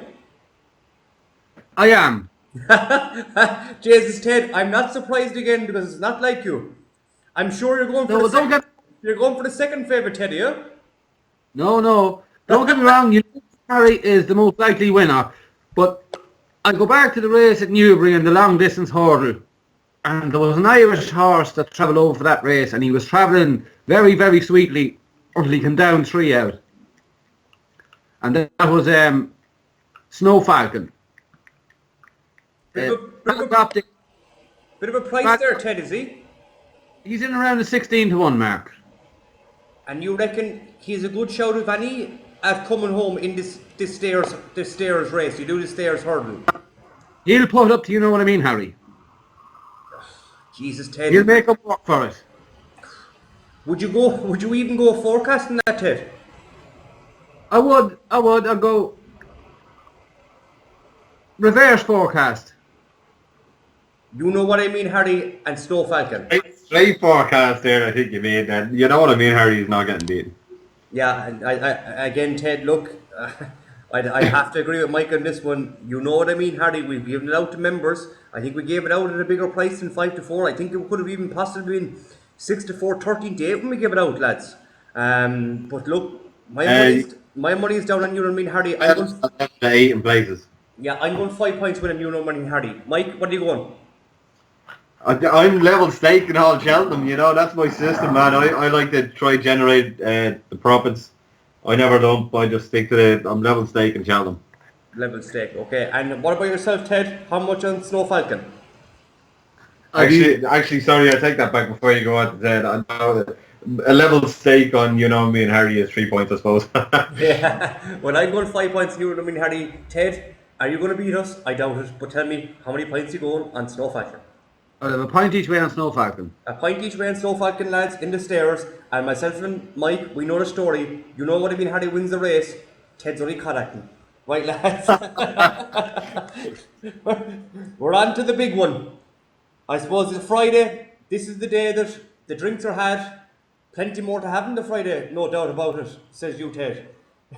I am. Jesus, Ted, I'm not surprised again because it's not like you. I'm sure you're going for you're going for the second favourite, Teddy, yeah? No. Don't get me wrong, you know Harry is the most likely winner. But I go back to the race at Newbury in the long distance hurdle. And there was an Irish horse that travelled over for that race and he was travelling very, very sweetly until he came down 3 out. And that was Snow Falcon. Bit of a price there, Ted, is he? He's in around the 16-1 mark. And you reckon he's a good shout of any at coming home in this stairs race? You do the stairs hurdle. He'll put up to, you know what I mean, Harry? Jesus, Ted. He'll make up work for it. Would you even go forecasting that, Ted? I would. I'd go reverse forecast. You know what I mean, Harry, and Snow Falcon. Straight forecast there, I think you made that. You know what I mean, Harry, he's not getting beaten. Yeah, and I again, Ted, look, I have to agree with Mike on this one. You know what I mean, Harry, we've given it out to members. I think we gave it out at a bigger price than 5-4. I think it could have even possibly been 6-4, 13-8 when we gave it out, lads. But look, my money's down on you, know what I mean, Harry. I'm going 8 in places. Yeah, I'm going 5 points winning, you know what I mean, Harry. Mike, what are you going? I'm level staking all Cheltenham, you know, that's my system, man. I like to try generate the profits. I never dump, I just stick to I'm level staking Cheltenham. Level stake, okay. And what about yourself, Ted? How much on Snow Falcon? Actually, sorry, I take that back before you go on to Ted. I know that a level stake on, you know, me and Harry is 3 points, I suppose. Yeah, well, I'm going 5 points, you know what I mean, Harry. Ted, are you going to beat us? I doubt it, but tell me, how many points you going on Snow Falcon? I'll have a point each way on Snow Falcon. A point each way on Snow Falcon, lads, in the stairs. And myself and Mike, we know the story. You know what I mean, Harry wins the race. Ted's only caught acting. Right, lads? We're on to the big one. I suppose it's Friday. This is the day that the drinks are had. Plenty more to have on the Friday, no doubt about it, says you, Ted.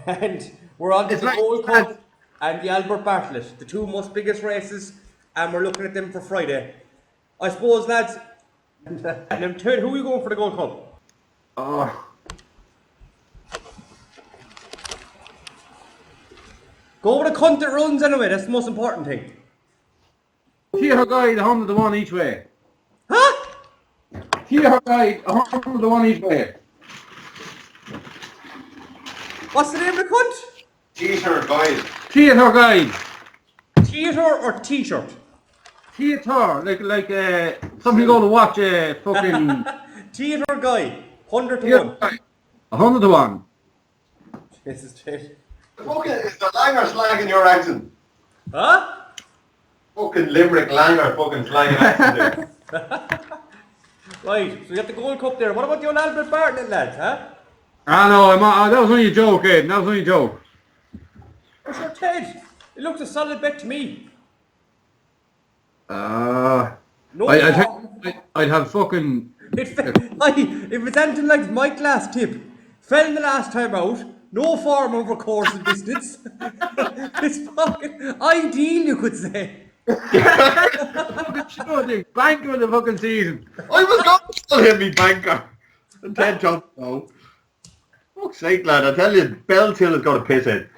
And we're on to the Gold Cup and the Albert Bartlett, the two most biggest races, and we're looking at them for Friday. I suppose, lads, and then Ted, who are you going for the Gold Cup? Go with a cunt that runs anyway, that's the most important thing. Theatre Guide, 100 to 1 each way. Huh? Theatre Guide, 100 to 1 each way. What's the name of the cunt? T-shirt guys. Theatre Guide. Theatre or t-shirt? Theatre, like something go to watch fucking... Theatre guy. 100 to Theatre 1. Guide. 100 to 1. This is it. Fucking, is the Langer slagging your accent? Huh? Fucking Limerick Langer fucking slagging accent there. Right, so you got the Gold Cup there. What about the old Albert Bartlett lads, huh? I know, that was only a joke, Aidan. That was only a joke. Oh, sure, Ted. It looks a solid bet to me. No, No, I'd have fucking... if it's anything like my last tip, fell in the last time out, no form over course and distance. It's fucking ideal, you could say. Banker of the fucking season. I was going to tell him me banker. And Ted Johnson, no. Fuck's sake, lad, I tell you, Belltill has got a piss in.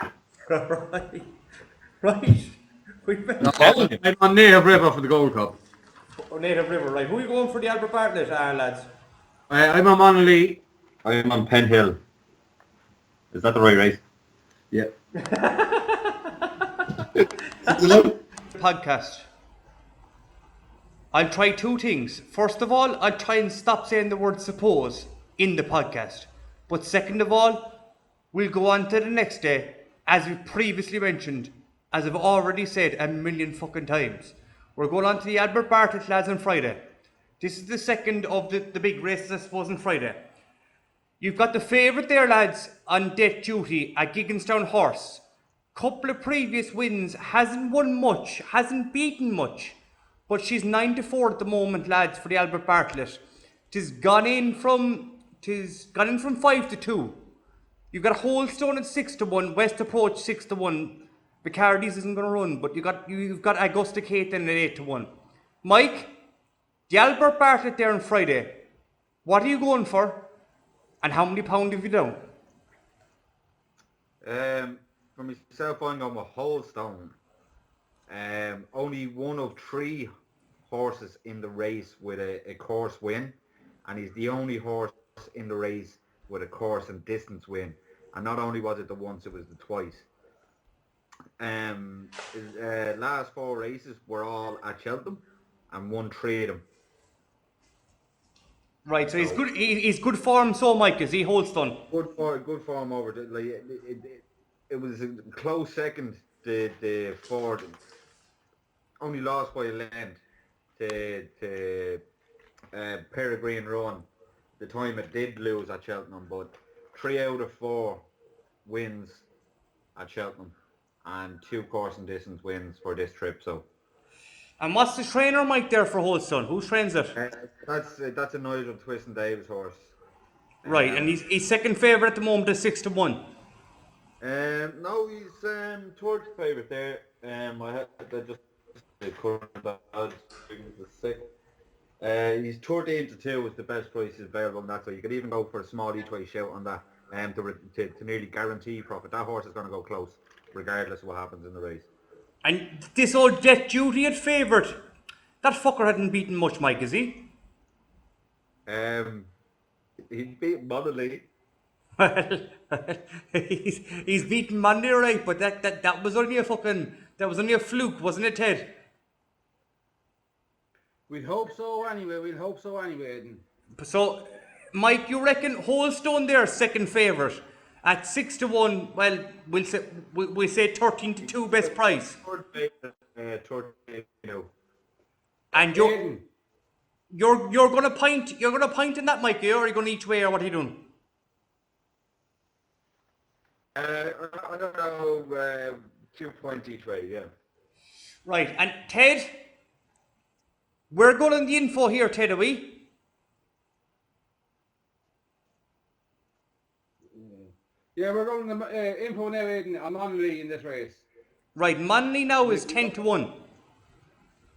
Right. Right. I'm on Native River for the Gold Cup. Or Native River, right. Who are you going for the Albert Bartlett, lads? I'm on Monolith. I'm on Penn Hill. Is that the right race? Yeah. Podcast. I'll try two things. First of all, I'll try and stop saying the word suppose in the podcast. But second of all, we'll go on to the next day, as we previously mentioned, as I've already said a million fucking times. We're going on to the Albert Bartlett lads on Friday. This is the second of the big races, I suppose, on Friday. You've got the favourite there, lads, on death duty, a Gigginstown horse. Couple of previous wins, hasn't won much, hasn't beaten much. But she's 9 to 4 at the moment, lads, for the Albert Bartlett. Tis gone in from 5 to 2. You've got Holstone at 6 to 1, West Approach 6 to 1. Bacardi's isn't going to run, but you've got Augusta Kate then at 8 to 1. Mike, the Albert Bartlett there on Friday. What are you going for? And how many pound have you down? For myself, I'm going with Holstone. Only one of 3 horses in the race with a course win, and he's the only horse in the race with a course and distance win. And not only was it the once, it was the twice. His last 4 races were all at Cheltenham, and won 3 of them. Right, so he's good. He's good form. So, Mike, is he Holstone? Good form over. It was a close second. The Ford only lost by a length to Peregrine Run. The time it did lose at Cheltenham, but 3 out of 4 wins at Cheltenham, and 2 course and distance wins for this trip. So. And what's the trainer, Mike, there for Holstone? Who trains it? That's a Nigel Twist and Davis horse. Right, and he's second favourite at the moment at 6 to 1. No, he's third favourite there. I had just the current odds the 6th. He's 13 to 2 is the best price available on that, so you could even go for a small each way shout on that, to nearly guarantee profit. That horse is going to go close, regardless of what happens in the race. And this old Death Duty at favourite, that fucker hadn't beaten much, Mike, is he? He beat Monolith. Well, he's beaten Monday, right? But that was only a fluke, wasn't it, Ted? We'd hope so anyway. Aidan. So, Mike, you reckon Holstone there second favourite at 6 to 1? Well, we'll say 13 to 2 best price. And you're gonna pint in that, Mike, or are you going each way, or what are you doing? I don't know, 2 points each way, yeah. Right, and Ted, we're going on the info here, Ted, are we? Yeah, we're going the info now, Aidan, on Monolith in this race. Right, Monolith now is 10 to 1.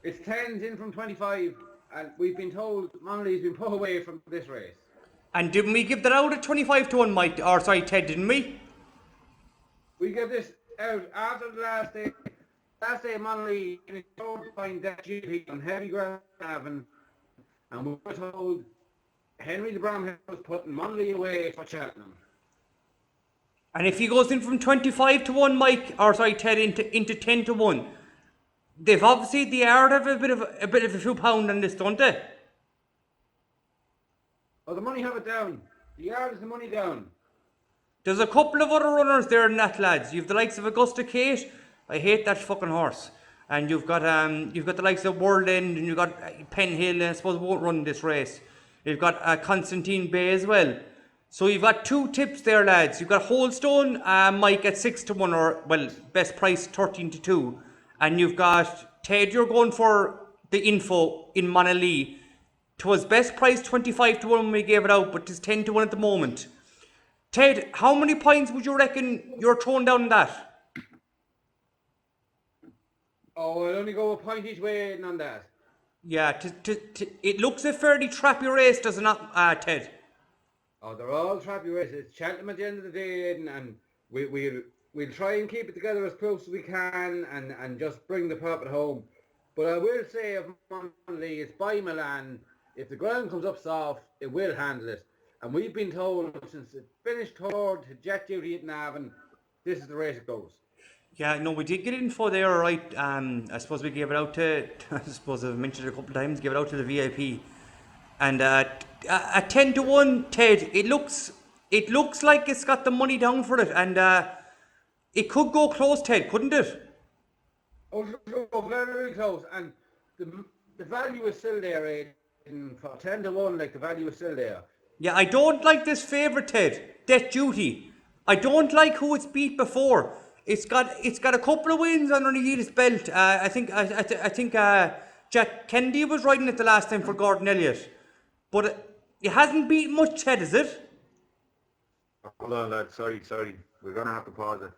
It's 10s in from 25, and we've been told Monolith's been put away from this race. And didn't we give that out at 25 to 1, Mike? Or sorry, Ted, didn't we? We gave this out after the last day. last day Monley in a find that GP on heavy ground and we were told Henry the Bromhead was putting Monley away for Cheltenham. And if he goes in from 25 to 1, Mike, or sorry, Ted, into 10 to 1, they've obviously, they are have a bit of a few pound on this, don't they? Oh, the money have it down. The yard is the money down. There's a couple of other runners there in that, lads. You've the likes of Augusta Kate. I hate that fucking horse. And you've got the likes of World End, and you've got Penn Hill, I suppose won't run this race. You've got Constantine Bay as well. So you've got two tips there, lads. You've got Holstone, Mike at 6 to 1, or well, best price 13 to 2. And you've got Ted, you're going for the info in Monaglee. 'Twas best price 25 to 1 when we gave it out, but it's 10 to 1 at the moment. Ted, how many points would you reckon you're throwing down in that? Oh, I'll only go a point each way on that. Yeah, it looks a fairly trappy race, does it not, Ted? Oh, they're all trappy races. It's Cheltenham at the end of the day, and we'll try and keep it together as close as we can and just bring the puppet home. But I will say of Monley, it's by Milan. If the ground comes up soft, it will handle it. And we've been told since it finished third to Jet Duty at Navan, this is the race it goes. Yeah, no, we did get info there, right? I suppose we gave it out to, I suppose I've mentioned it a couple of times, gave it out to the VIP. And at 10 to 1, Ted, it looks like it's got the money down for it. And it could go close, Ted, couldn't it? Oh, very, very close. And the value is still there, eh? For 10 to 1, like the value is still there. Yeah, I don't like this favourite, Ted. Death Duty. I don't like who it's beat before. It's got a couple of wins underneath its belt. I think Jack Kennedy was riding it the last time for Gordon Elliott, but it hasn't beat much, Ted, is it? Hold on, lad. Sorry. We're gonna have to pause it.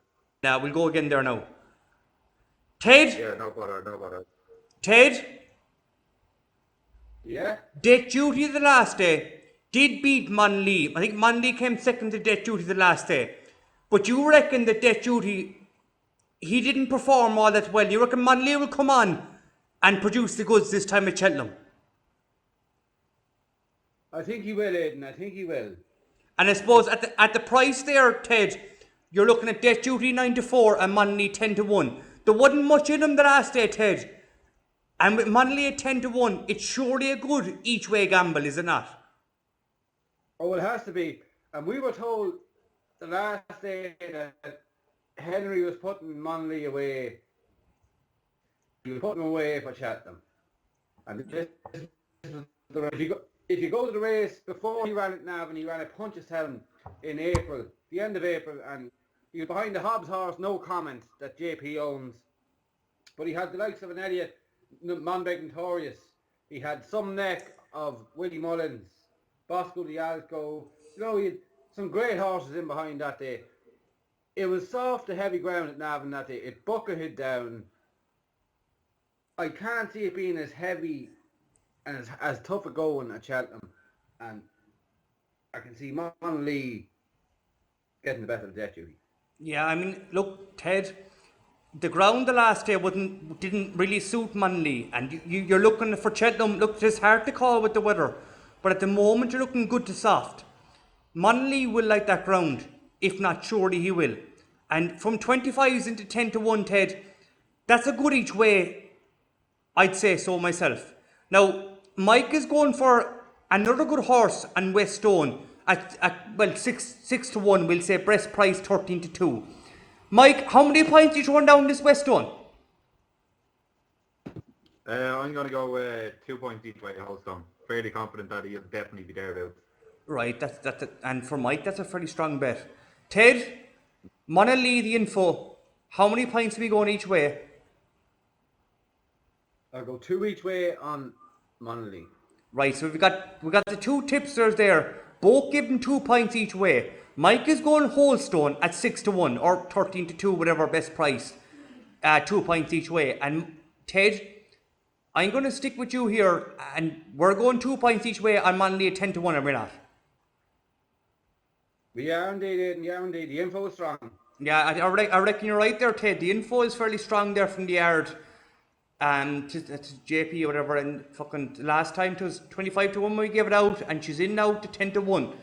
Now we'll go again there now. Ted. Yeah, no bother. Ted. Yeah. Death Duty the last day did beat Monley. I think Monley came second to Death Duty the last day. But you reckon that Death Duty, he didn't perform all that well. You reckon Monley will come on and produce the goods this time at Cheltenham? I think he will, Aidan. I think he will. And I suppose at the price there, Ted, you're looking at Death Duty 9 to 4 and Monley 10 to 1. There wasn't much in them the last day, Ted. And with Monley at 10 to 1, it's surely a good each way gamble, is it not? Oh, it has to be. And we were told the last day that Henry was putting Monley away. He was putting him away for Cheltenham. And this is if you go to the race, before he ran at Navan, he ran at Punchestown in April, the end of April, and he was behind the Hobbs horse, No Comment, that JP owns. But he had the likes of an Elliott, Monbeg Notorious. He had some neck of Willie Mullins, Bosco Dialco. You know, he had some great horses in behind that day. It was soft to heavy ground at Navan that day. It bucketed down. I can't see it being as heavy and as tough a going at Cheltenham. And I can see Monley getting the better of Death Duty. Yeah, I mean, look, Ted, the ground the last day didn't really suit Monley, and you're looking for Cheltenham. Look, it's hard to call with the weather, but at the moment you're looking good to soft. Monley will like that ground, if not surely he will. And from 25s into 10 to 1, Ted, that's a good each way, I'd say so myself. Now, Mike is going for another good horse on West Stone at 6 to 1, we'll say best price 13 to 2. Mike, how many points are you throwing down this West Stone? I'm going to go 2 points each way, Holstone. Fairly confident that he'll definitely be thereabouts. Right, and for Mike, that's a fairly strong bet. Ted, Monaglee, the info, how many points are we going each way? I'll go 2 each way on Monaglee. Right, so we got the two tipsters there, both giving 2 points each way. Mike is going Holstone at 6 to 1 or 13 to 2, whatever best price. 2 points each way. And Ted, I'm going to stick with you here, and we're going 2 points each way on Monaglee at 10 to 1, are we not? We are indeed, Aidan. Yeah, indeed. The info is strong. Yeah, I reckon you're right there, Ted. The info is fairly strong there from the yard. To JP or whatever, and fucking last time it was 25-1 when we gave it out, and she's in now to 10-1.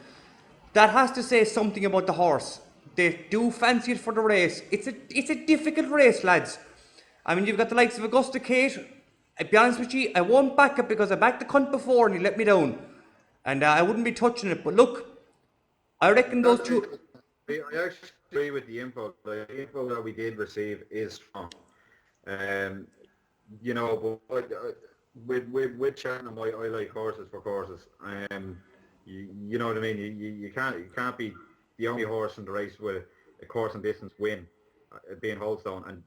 That has to say something about the horse. They do fancy it for the race. It's a difficult race, lads. I mean, you've got the likes of Augusta Kate. I'll be honest with you, I won't back it because I backed the cunt before and he let me down. And I wouldn't be touching it. But look, I reckon those two... I actually agree with the info. The info that we did receive is strong. You know, but with Cheltenham, I like horses for courses. You know what I mean. You can't be the only horse in the race with a course and distance win, being Holstone, and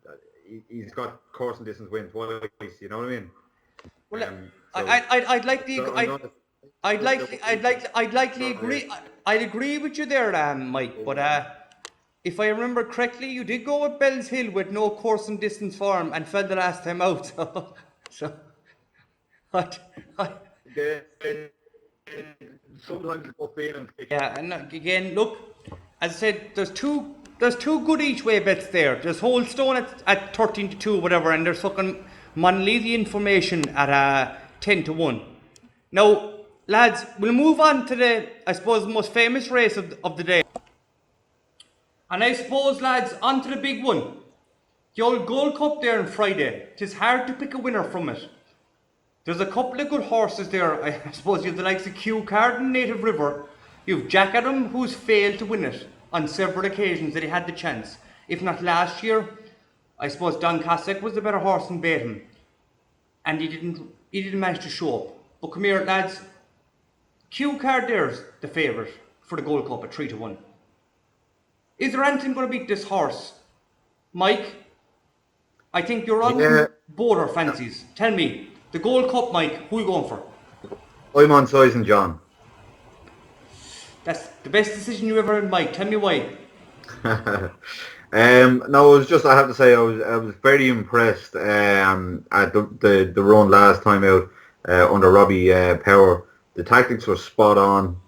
he's got course and distance wins twice. You know what I mean. Well, So, I'd like the... so I'm not- I'd likely agree. I'd agree with you there, Mike. But if I remember correctly, you did go with Bell's Hill with no course and distance form and fell the last time out. So, I, Sometimes it's about feeling. yeah, and again, look, as I said, there's two good each way bets there. There's Holstone at 13-2, whatever, and there's fucking Monleathy Information at 10-1. Now, lads, we'll move on to the, I suppose, most famous race of the day. And I suppose, lads, on to the big one. The old Gold Cup there on Friday. It's hard to pick a winner from it. There's a couple of good horses there. I suppose you have the likes of Q Card and Native River. You have Jack Adam, who's failed to win it on several occasions that he had the chance. If not last year, I suppose Don Cossack was the better horse and beat him. And he didn't manage to show up. But come here, lads. Q Card there's the favourite for the Gold Cup at 3-1. Is there anything going to beat this horse? Mike, I think you're on both our fancies. Tell me, the Gold Cup, Mike, who are you going for? I'm on Size and John. That's the best decision you ever had, Mike. Tell me why. No, it was just, I have to say, I was very impressed at the run last time out under Robbie Power. The tactics were spot on.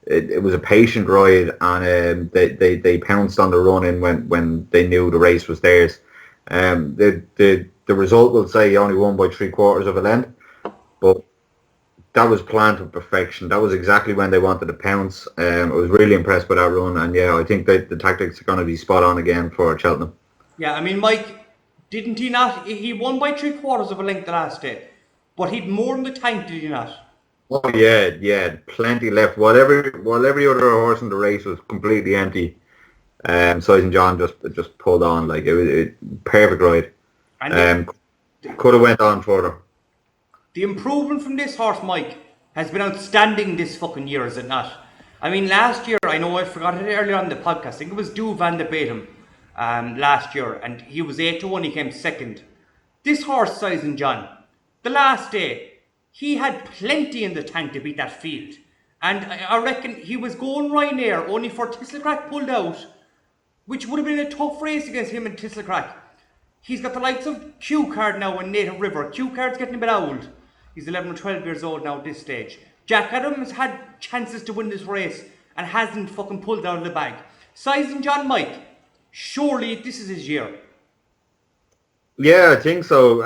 It was a patient ride, and they pounced on the run in when they knew the race was theirs. The result will say he only won by 3/4 of a length, but that was planned to perfection. That was exactly when they wanted to pounce. I was really impressed by that run, and yeah, I think that the tactics are going to be spot on again for Cheltenham. Yeah, I mean, Mike, didn't he not? He won by 3/4 of a length the last day, but he'd more in the tank, did he not? Oh yeah, plenty left. While every other horse in the race was completely empty, Size and John just pulled on like it was perfect ride. And Could have went on further. the improvement from this horse, Mike, has been outstanding this fucking year, is it not? I mean, last year, I know I forgot it earlier on the podcast, I think it was Duvan that beat him last year, and he was 8-1, he came second. This horse, Size and John, the last day, he had plenty in the tank to beat that field. And I reckon he was going Ryanair, only for Thistlecrack pulled out, which would have been a tough race against him and Thistlecrack. He's got the likes of Q Card now and Native River. Q Card's getting a bit old. He's 11 or 12 years old now at this stage. Jack Adams had chances to win this race and hasn't fucking pulled out of the bag. Size and John, Mike, surely this is his year. Yeah, I think so.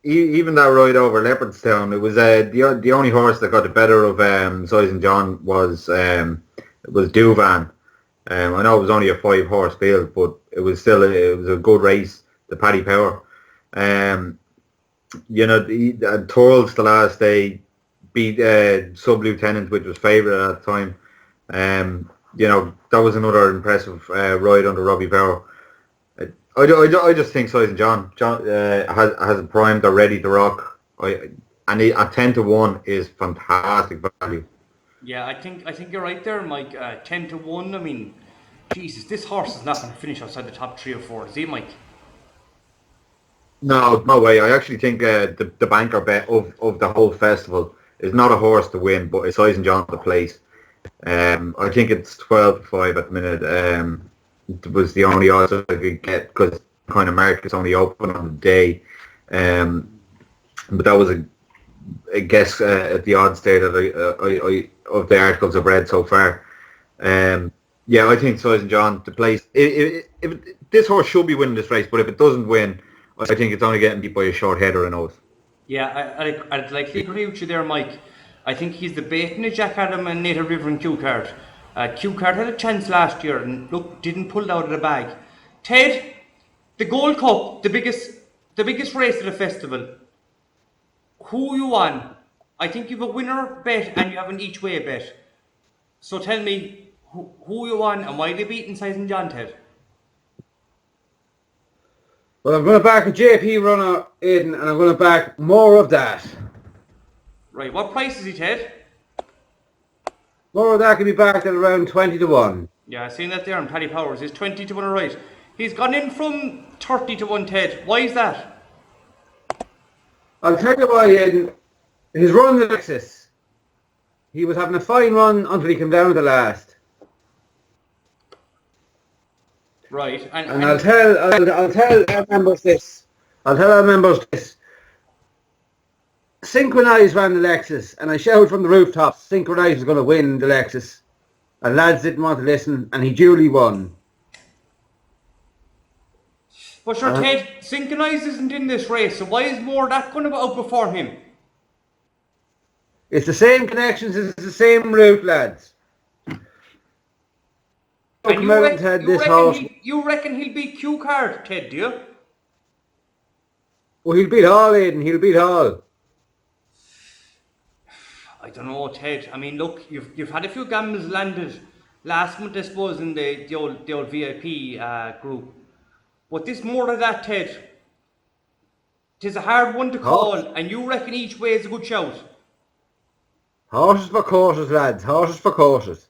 Even that ride over Leopardstown, it was the only horse that got the better of Size and John was Duvan. I know it was only a 5-horse field, but it was still a good race. The Paddy Power, you know, Turles the last day beat Sub Lieutenant, which was favourite at the time. You know, that was another impressive ride under Robbie Power. I just think Size and John has primed, they're ready to rock. At 10-1 is fantastic value. Yeah, I think you're right there, Mike. 10-1. I mean, Jesus, this horse is not going to finish outside the top 3 or 4. Is he, Mike? No way. I actually think the banker bet of the whole festival is not a horse to win, but it's Size and John to place. I think it's 12-5 at the minute. It was the only odds I could get because kind of market's only open on the day. But that was a guess at the odds there that I of the articles I've read so far. Yeah, I think so, isn't John? The place. This horse should be winning this race, but if it doesn't win, I think it's only getting beat by a short head or a nose. Yeah, I'd likely agree with you there, Mike. I think he's the baiting of Jack Adam and Native River and Q Card. Q Card had a chance last year and look, didn't pull it out of the bag. Ted, the Gold Cup, the biggest race of the festival. Who you on? I think you've a winner bet and you have an each way bet. So tell me who you on and why they beating Size and John, Ted? Well, I'm going to back a JP runner, Aidan, and I'm going to back more of that. Right, what price is he, Ted? More of that can be backed at around 20 to 1. Yeah, I've seen that there on Paddy Powers. He's 20 to 1 right. He's gone in from 30 to 1, Ted. Why is that? I'll tell you why, Aidan. His run in Lexus, he was having a fine run until he came down to the last. Right, And I'll tell our members this. Synchronise ran the Lexus, and I shouted from the rooftops, Synchronise was going to win the Lexus. And lads didn't want to listen, and he duly won. But sure, Ted, Synchronise isn't in this race, so why is more that going to outperform him? It's the same connections, it's the same route, lads. And you reckon he'll beat Q Card, Ted, do you? Well, he'll beat Hall, Aidan, he'll beat Hall. I don't know, Ted. I mean, look, you've had a few gambles landed last month, I suppose, in the old VIP group. But this more of that, Ted. Tis a hard one to call, and you reckon each way is a good shout. Horses for courses, lads, horses for courses.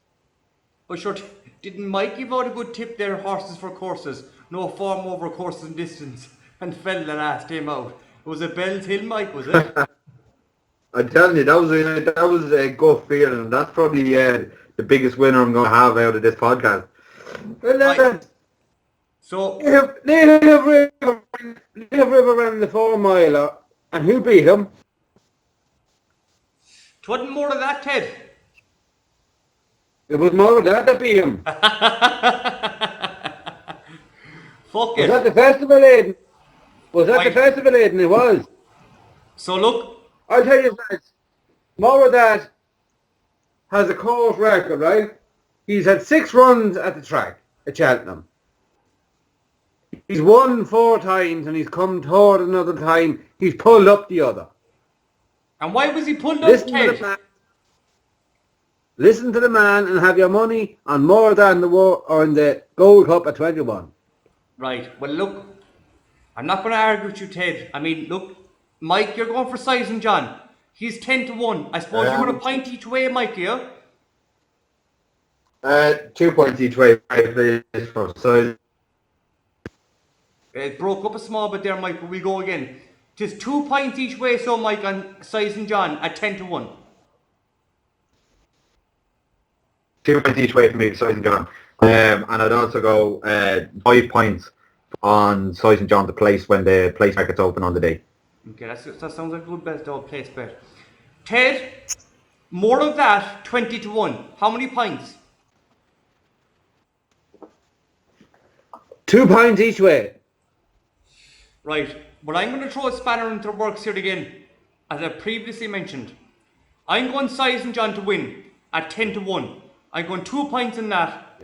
But sure, didn't Mike give out a good tip there, horses for courses? No form over courses and distance, and fell the last time out. It was a Bell's Hill, Mike, was it? I'm telling you, that was a gut feeling, and that's probably the biggest winner I'm going to have out of this podcast. Well, so Native River ran the 4 miler, and who beat him? it wasn't more of that, Ted. It was more of that beat him. Fuck Was it. that the festival, Aidan? Was that the festival, Aidan? It was. So look, I'll tell you this. More of that has a course record, right? He's had 6 runs at the track at Cheltenham. He's won 4 times and he's come toward another time. He's pulled up the other. and why was he pulled up, Ted? Listen to the man and have your money on more than the Gold Cup at 21. Right, well look, I'm not going to argue with you, Ted. I mean, look, Mike, you're going for Size and John. He's 10 to 1. I suppose you're going to point each way, Mike, yeah? 2 points each way, please. So It broke up a small bit there, Mike, but we'll go again. Tis 2 points each way, so Mike, on Size and John at 10 to 1. 2 points each way for me, Size and John. And I'd also go 5 points on Size and John to place when the place market's open on the day. Okay, that sounds like a good bet, though, place bet. Ted, more of that, 20 to 1. How many points? 2 points each way. Right, but I'm going to throw a spanner into the works here again. As I previously mentioned, I'm going Size and John to win at 10 to 1. I'm going 2 points in that.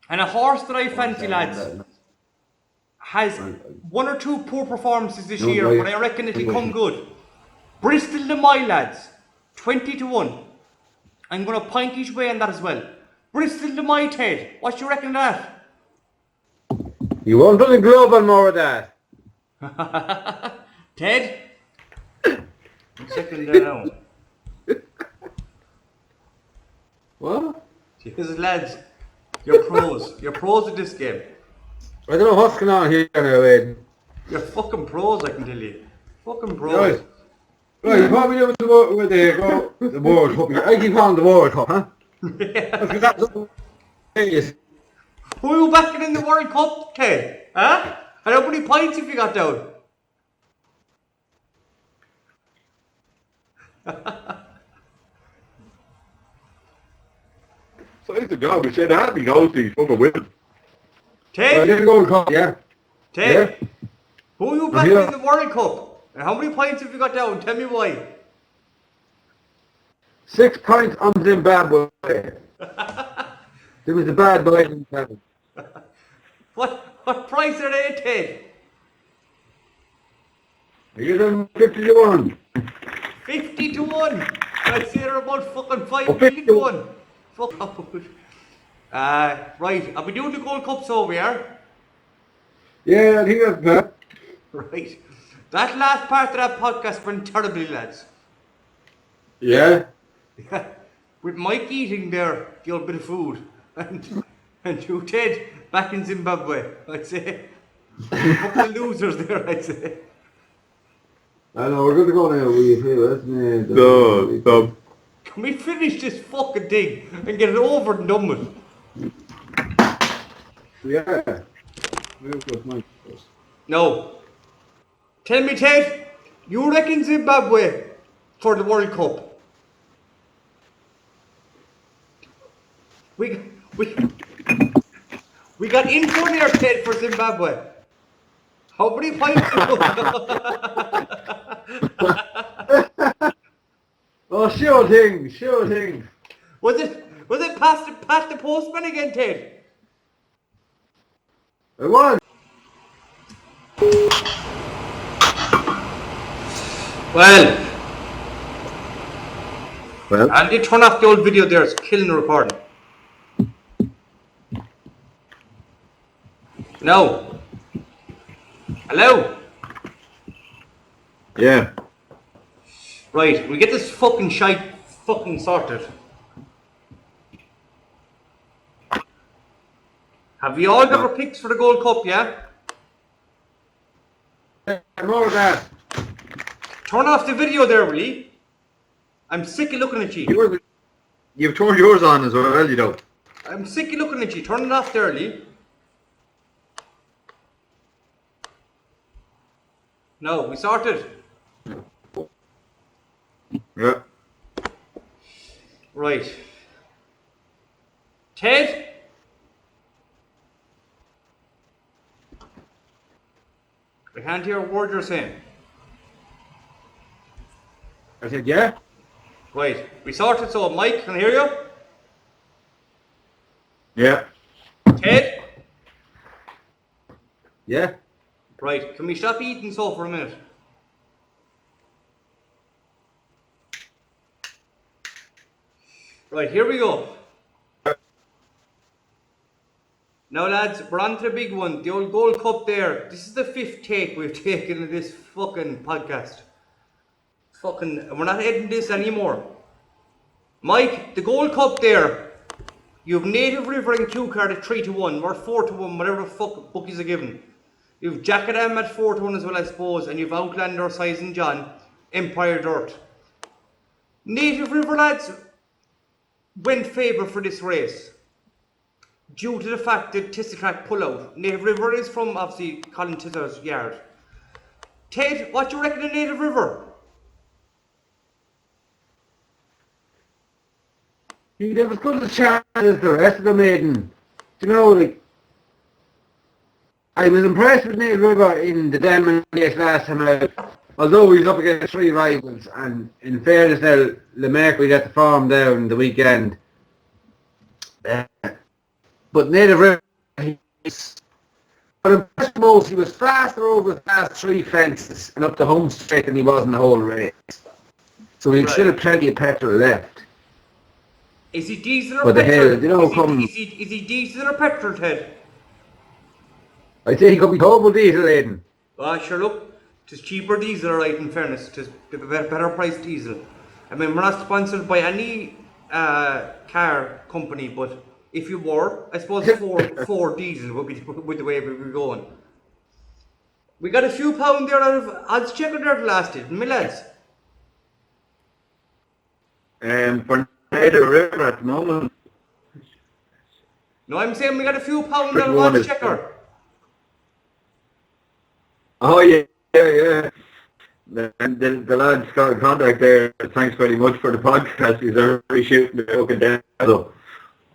And a horse that I fancy, lads, has 1 or 2 poor performances this year, but I reckon it'll come good. Bristol to Mile, lads, 20 to 1. I'm going to point each way on that as well. Bristol to Mile, Ted, what do you reckon of that? You won't put a glove on more of that. Ted? I'm checking there now. What? Because lads, you're pros. You're pros at this game. I don't know what's going on here now, Aidan. You're fucking pros, I can tell you. Fucking pros. Right, what are we doing with the World Cup? I keep calling the World Cup, huh? Because that's what it is. Who are you backing in the World Cup, Ted? Huh? And how many points have you got down? It's a job. We said I had to go to these fucking women. Ted, Get a Gold Cup, yeah. Ted, Yeah. who are you I'm backing here. in the World Cup? And how many points have you got down? Tell me why. 6 points on Zimbabwe. There was a bad boy in Zimbabwe. What price are they, Ted? I give them 50 to 1. 50 to 1. I'd say they're about fucking 5 Oh, 50 million to 1. Fuck up. Right, are we doing the Gold Cup so we are? Yeah, I think that's bad. Right. That last part of that podcast went terribly, lads. Yeah. With Mike eating there, the old bit of food, and you, Ted, back in Zimbabwe, I'd say. A couple of losers there, I'd say. I know, we're going to go now. We feel, isn't it? So, Can we finish this fucking thing and get it over and done with? Yeah. Where's those Mike? No. Tell me, Ted, you reckon Zimbabwe for the World Cup? We got info there, Ted, for Zimbabwe. How many points? Oh, sure thing. Was it past the postman again, Ted? It was. Well, Well, Andy, turn off the old video there. It's killing the recording. No. Hello. yeah. Right, we get this fucking shite fucking sorted. Have we all got our picks for the Gold Cup, yeah? more of that. Turn off the video there, will you? I'm sick of looking at you. You've turned yours on as well, you know. I'm sick of looking at you. Turn it off there, Lee. No, we sorted. Yeah. Right. Ted? I can't hear a word you're saying. I said, yeah. Right, we sorted, so Mike, can I hear you? Yeah. Ted? Yeah. Right, can we stop eating so for a minute? Right, here we go. Now lads, we're on to the big one, the old Gold Cup there. This is the 5th take we've taken in this fucking podcast. We're not editing this anymore. Mike, the Gold Cup there, you have Native River and Q-Card at 3 to 1, or 4 to 1, whatever the fuck bookies are given. You've Jackadam at 4 to 1 as well, I suppose, and you've Outlander, Size and John, Empire Dirt. Native River lads went favour for this race due to the fact that Tissitrack pull out. Native River is from obviously Colin Titter's yard. Ted, what do you reckon of Native River? He gave as good a chance as the rest of the maiden. You know, like, I was impressed with Neil River in the Denman race last time out, although he was up against 3 rivals, and in fairness now, Lemercury got the form down the weekend. But Native River, what impressed most, he was faster over the last 3 fences and up the home straight than he was in the whole race. So he still had plenty of petrol left. Is he diesel or But the petrol? hell, you know, Is he diesel or petrol, Ted? I say he could be double diesel laden. Sure, look, it's cheaper diesel, alright, in fairness. It's better price diesel. I mean, we're not sponsored by any car company, but if you were, I suppose four diesel would be with the way we were going. We got a few pound there out of odds checker there at last, didn't we, lads? For Native River at the moment. No, I'm saying we got a few pound Which out of one odds is- checker. Oh, yeah. The lads got in contact there. Thanks very much for the podcast. He's already shooting the fucking down. So,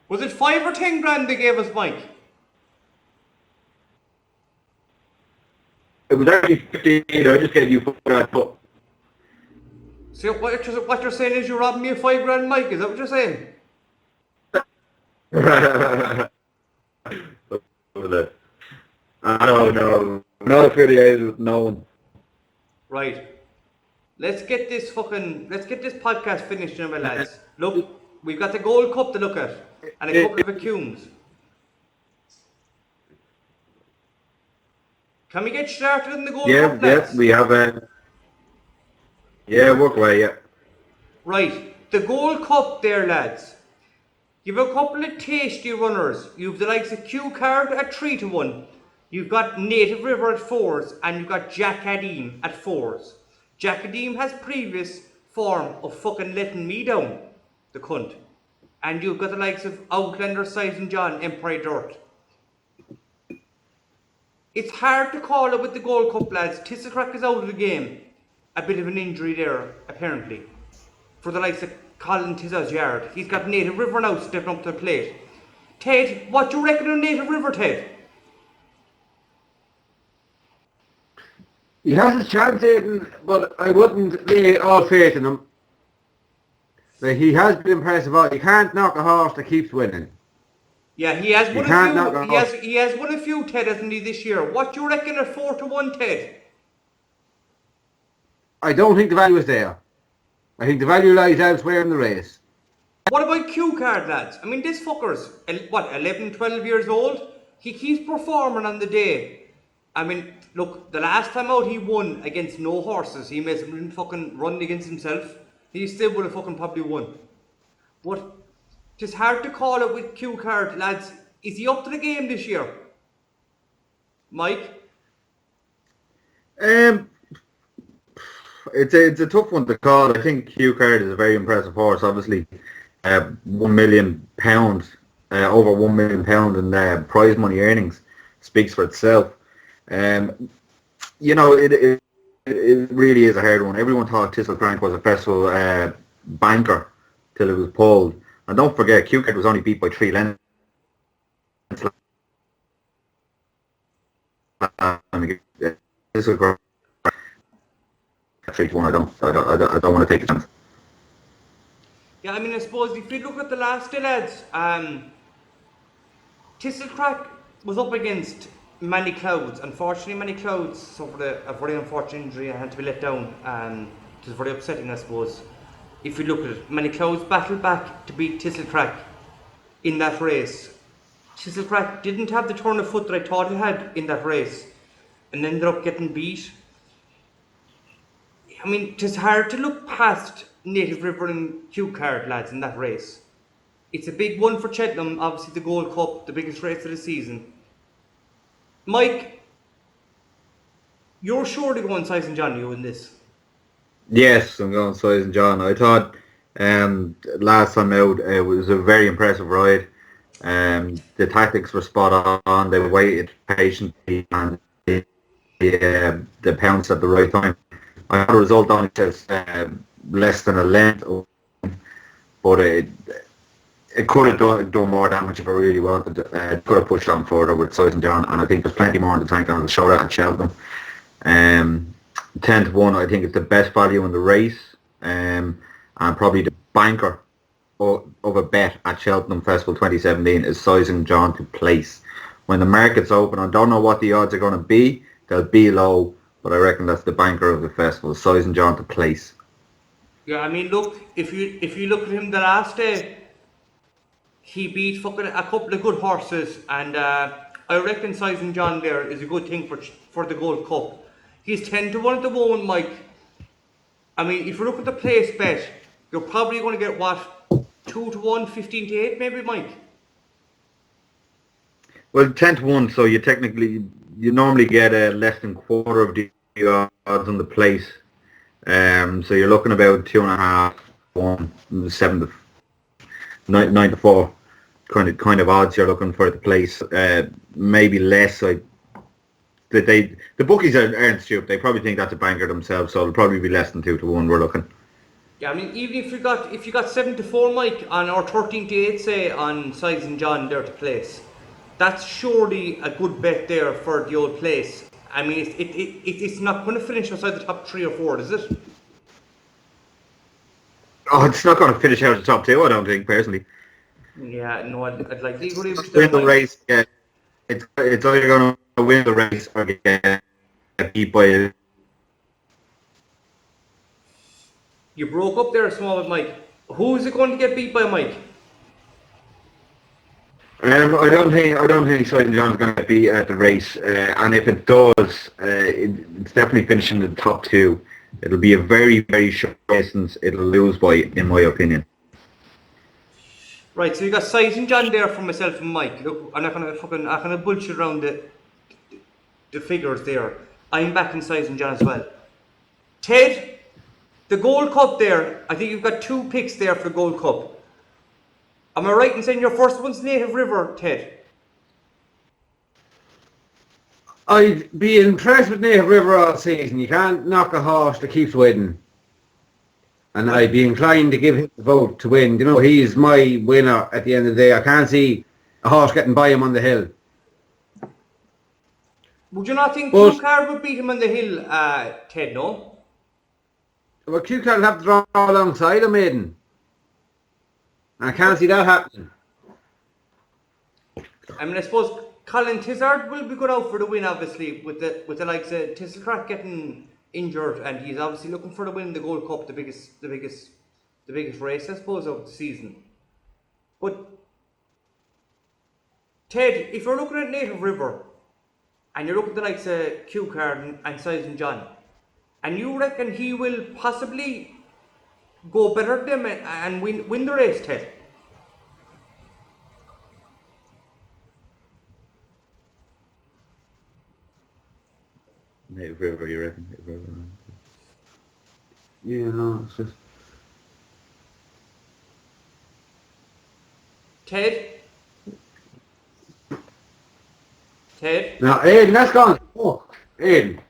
Was it 5 or 10 grand they gave us, Mike? It was actually 15. I just gave you for that, but So what you're saying is you're robbing me of 5 grand, Mike? Is that what you're saying? no, not affiliated with no one. Right. Let's get this podcast finished now, my lads. Look, we've got the Gold Cup to look at and a couple of accums. Can we get started in the Gold Cup, lads? We have work away, yeah. Right, the Gold Cup there, lads. You've a couple of tasty runners. You've the likes of Q Card at 3-1. You've got Native River at 4s, and you've got Jack Adeem at 4s. Jack Adeem has previous form of fucking letting me down, the cunt. And you've got the likes of Outlander, Sizen John, Empire Dirt. It's hard to call it with the Gold Cup, lads. Tisselcrack is out of the game. A bit of an injury there, apparently. For the likes of Colin Tizza's yard. He's got Native River now stepping up to the plate. Ted, what do you reckon of Native River, Ted? He has a chance, Aidan, but I wouldn't lay all faith in him. Like, he has been impressive. You can't knock a horse that keeps winning. Yeah, he has won a few. He has won a few, Ted, hasn't he, this year? What do you reckon at 4-1, Ted? I don't think the value is there. I think the value lies elsewhere in the race. What about Q Card, lads? I mean, this fucker's, 11, 12 years old? He keeps performing on the day. I mean, look, the last time out he won against no horses. He made him fucking run against himself. He still would have fucking probably won. But it's hard to call it with Q Card, lads. Is he up to the game this year? Mike? It's a tough one to call. I think Q Card is a very impressive horse. Obviously, £1 million, over £1 million in prize money earnings speaks for itself. You know, it really is a hard one. Everyone thought Tisselcrank was a festival banker till it was pulled. And don't forget, Q Card was only beat by 3 lengths. Tisselcrank 3-1. I don't want to take a chance. Yeah, I mean, I suppose if you look at the last day, lads, Tisselcrack was up against Manny Clouds. Unfortunately, Manny Clouds suffered a very unfortunate injury and had to be let down. It was very upsetting, I suppose. If you look at it, Manny Clouds battled back to beat Tisselcrack in that race. Tisselcrack didn't have the turn of foot that I thought he had in that race and ended up getting beat. I mean, it's hard to look past Native River and Q Card, lads, in that race. It's a big one for Cheltenham, obviously the Gold Cup, the biggest race of the season. Mike, you're surely going Sizen John, you in this? Yes, I'm going Sizen John. I thought last time out it was a very impressive ride. The tactics were spot on. They waited patiently and they pounced at the right time. I got a result on it just less than a length, but it could have done more damage if it really wanted. It could have pushed on further with Sizen John, and I think there's plenty more in the tank on the show that at Cheltenham. 10-1, I think it's the best value in the race, and probably the banker of a bet at Cheltenham Festival 2017 is Sizen John to place. When the market's open, I don't know what the odds are going to be. They'll be low, but I reckon that's the banker of the festival, Sizen John to place. Yeah, I mean, look, if you look at him the last day, he beat fucking a couple of good horses, and I reckon Sizen John there is a good thing for the Gold Cup. He's 10-1 at the moment, Mike. I mean, if you look at the place bet, you're probably going to get, 2-1, 15-8 maybe, Mike? Well, 10-1, so you normally get less than quarter of the odds on the place. So you're looking about 2.5, 1, 7 to 9 to 4 kind of odds you're looking for at the place. Maybe less. The bookies aren't stupid. They probably think that's a banker themselves, so it'll probably be less than 2-1. We're looking. Yeah, I mean, even if you got 7-4, Mike, on or 13-8, say, on Size and John there to place, that's surely a good bet there for the old place. I mean, it's not going to finish outside the top 3 or 4, is it? Oh, it's not going to finish out the top two, I don't think, personally. Yeah, no, I'd like the Irish there, Win the Mike. race, yeah. It's either going to win the race or get beat by it. You broke up there a small bit, Mike. Who is it going to get beat by, Mike? I don't think St. John's going to be at the race, and if it does, it's definitely finishing in the top two. It'll be a very, very short distance. It'll lose by, in my opinion. Right, so you got Size and John there for myself and Mike. Look, I'm not gonna bullshit around the figures there. I'm back in Size and John as well. Ted, the Gold Cup there, I think you've got 2 picks there for the Gold Cup. Am I right in saying your first one's Native River, Ted? I'd be impressed with Native River all season. You can't knock a horse that keeps winning. And I'd be inclined to give him the vote to win. You know, he's my winner at the end of the day. I can't see a horse getting by him on the hill. Would you not think But, Q-Card would beat him on the hill, Ted, no? well, Q-Card will have to draw alongside him, Maiden. I can't see that happening. I mean, I suppose Colin Tizard will be good out for the win, obviously, with the likes of Tisselcrack getting injured, and he's obviously looking for the win in the Gold Cup, the biggest race, I suppose, of the season. But Ted, if you're looking at Native River, and you're looking at the likes of Q-Card and Size and John, and you reckon he will possibly go better than them and win the race, Ted? Native River, you reckon? Native River. Yeah, no, it's just... Ted? Ted? Now, Aiden, that's gone. Fuck. Aiden.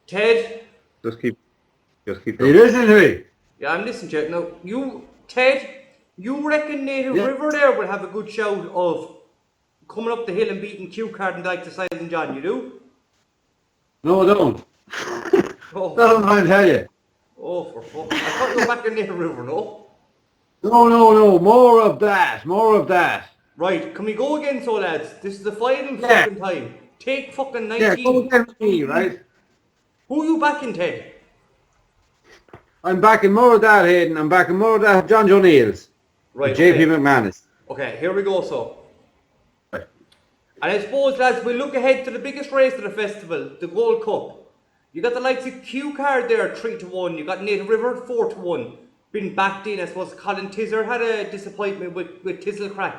Ted? Just keep Are you going. listening to me? Yeah, I'm listening to it. Now, Ted, you reckon Native Yeah. River there will have a good shout of coming up the hill and beating Q-Card and like the Size and John, you do? No, I don't. Oh, That's what I'm trying to tell you. oh, for fuck. I thought you were back in Native River, no? No. More of that. Right, can we go again, so lads? This is the final Yeah. fucking time. Take fucking Yeah, 19. go again with me, right? Who are you backing, Ted? I'm backing more of that, Hayden. I'm backing more of that John O'Neill's. Right, JP okay. McManus. Okay, here we go, so. Right. And I suppose, lads, we look ahead to the biggest race of the festival, the Gold Cup. You got the likes of Q-Card there, 3-1. You got Native River, 4-1. Been backed in, I suppose. Colin Tizard had a disappointment with Tisselcrack.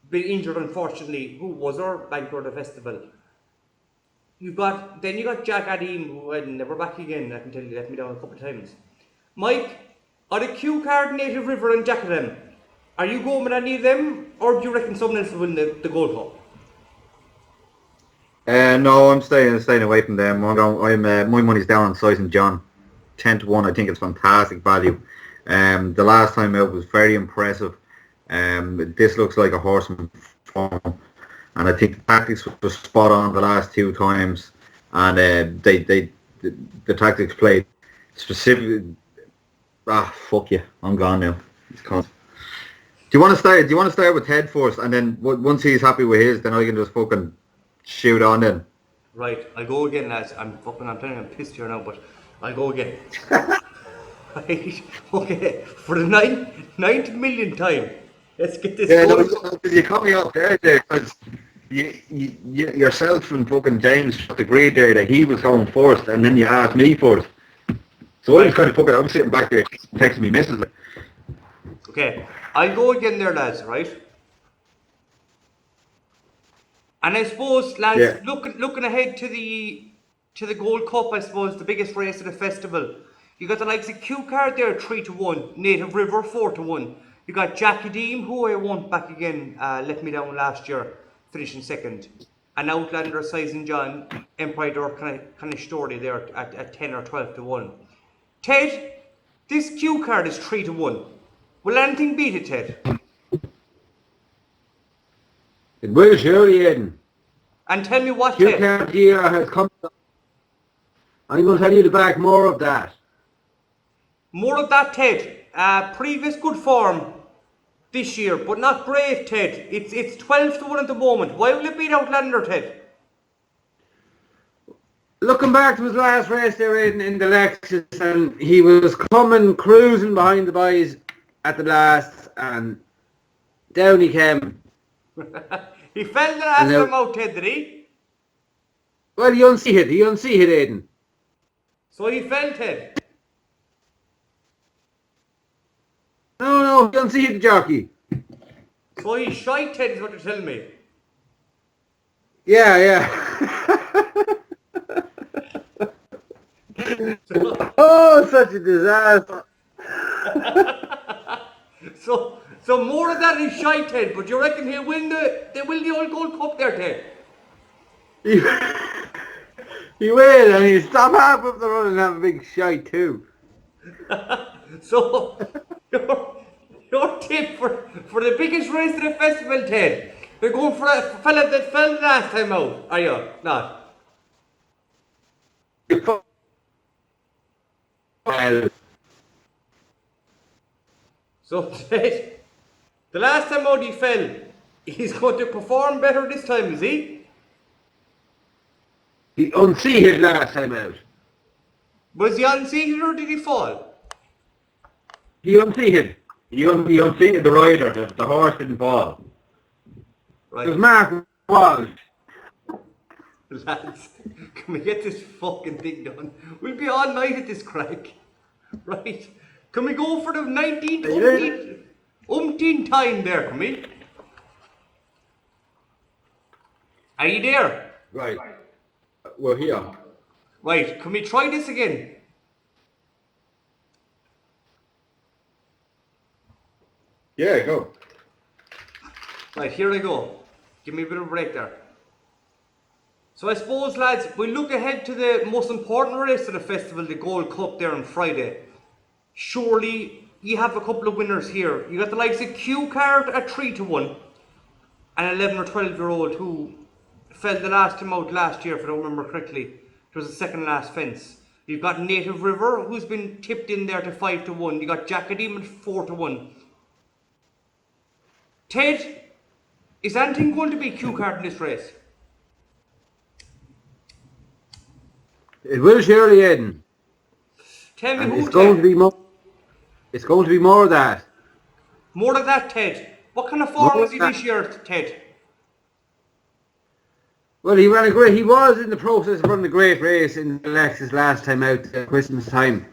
Been injured, unfortunately. Who was our banker of the festival? You got Jack Adim, who had never back again. I can tell you, let me down a couple of times. Mike, are the Q-Card, Native River, and Cheltenham? Are you going with any of them, or do you reckon someone else will win the Gold Cup? No, I'm staying away from them. My money's down on Size and John, 10-1. I think it's fantastic value. The last time out was very impressive. This looks like a horse in form, and I think the tactics were spot on the last 2 times, and the tactics played specifically. Fuck you! I'm gone now. It's gone. Do you want to start with Ted first, and then once he's happy with his, then I can just fucking shoot on then. Right, I'll go again, lads. I'm telling you, I'm pissed here now, but I'll go again. Right, okay, for the ninth millionth time, let's get this going. No, you caught me off there, because you yourself and fucking James agreed there that he was going first, and then you asked me first. So I was kind of fucking, I'm sitting back there texting me missus. Okay, I'll go again there, lads, right? And I suppose, lads, Yeah. looking ahead to the Gold Cup, I suppose, the biggest race of the festival. You got the likes of Q-Card there, 3-1. Native River, 4-1. You got Jackie Deem, who I won back again, let me down last year, finishing second. And Outlander, Size and John, Empire kind of story there at 10 or 12-1. Ted, this Q card is 3-1. Will anything beat it, Ted? It will surely, Aidan. And tell me what, Q Ted. card year has come. I'm going to tell you to back more of that. More of that, Ted. Previous good form this year, but not great, Ted. It's 12-1 at the moment. Why will it beat Outlander, Ted? Looking back to his last race there in the Lexus, and he was coming cruising behind the boys at the last, and down he came. He fell the last time out, Ted, did he? Well, he unseated Aidan. So he fell, Ted. No, he unseated the jockey. So he's shy, Ted, is what you're telling me. Yeah. So, Oh, such a disaster. so more of that is shy, Ted, but you reckon he'll win the old Gold Cup there, Ted? He will, and he'll stop half of the run and have a big shite too. So, your tip for the biggest race of the festival, Ted, we're going for a fella that fell last time out, are you? Not? Well, So, Ted, the last time out he fell, he's going to perform better this time, is he? he unseated last time out. Was he unseated or did he fall? He unseated. He unseated the rider. The horse didn't fall. Right. It was Mark Walsh. Lads, can we get this fucking thing done? We'll be all night at this crack. Right. Can we go for the 19th umpteen time there, can we? Are you there? Right. We're here. Right, can we try this again? Yeah, go. Right, here I go. Give me a bit of a break there. So I suppose, lads, we look ahead to the most important race of the festival, the Gold Cup there on Friday. Surely you have a couple of winners here. You got the likes of Q Card at 3-1, an 11 or 12-year-old who fell the last time out last year, if I don't remember correctly. It was the second last fence. You've got Native River, who's been tipped in there to 5-1. You got Jackadeem at 4-1. Ted, is anything going to be Q Card in this race? It will surely, Aidan. Tell me And who, it's going Ted. to be more. It's going to be more of that. More of that, Ted. What kind of More form of is he that. this year, Ted? Well, he ran a great. He was in the process of running a great race in the Lexus last time out at Christmas time,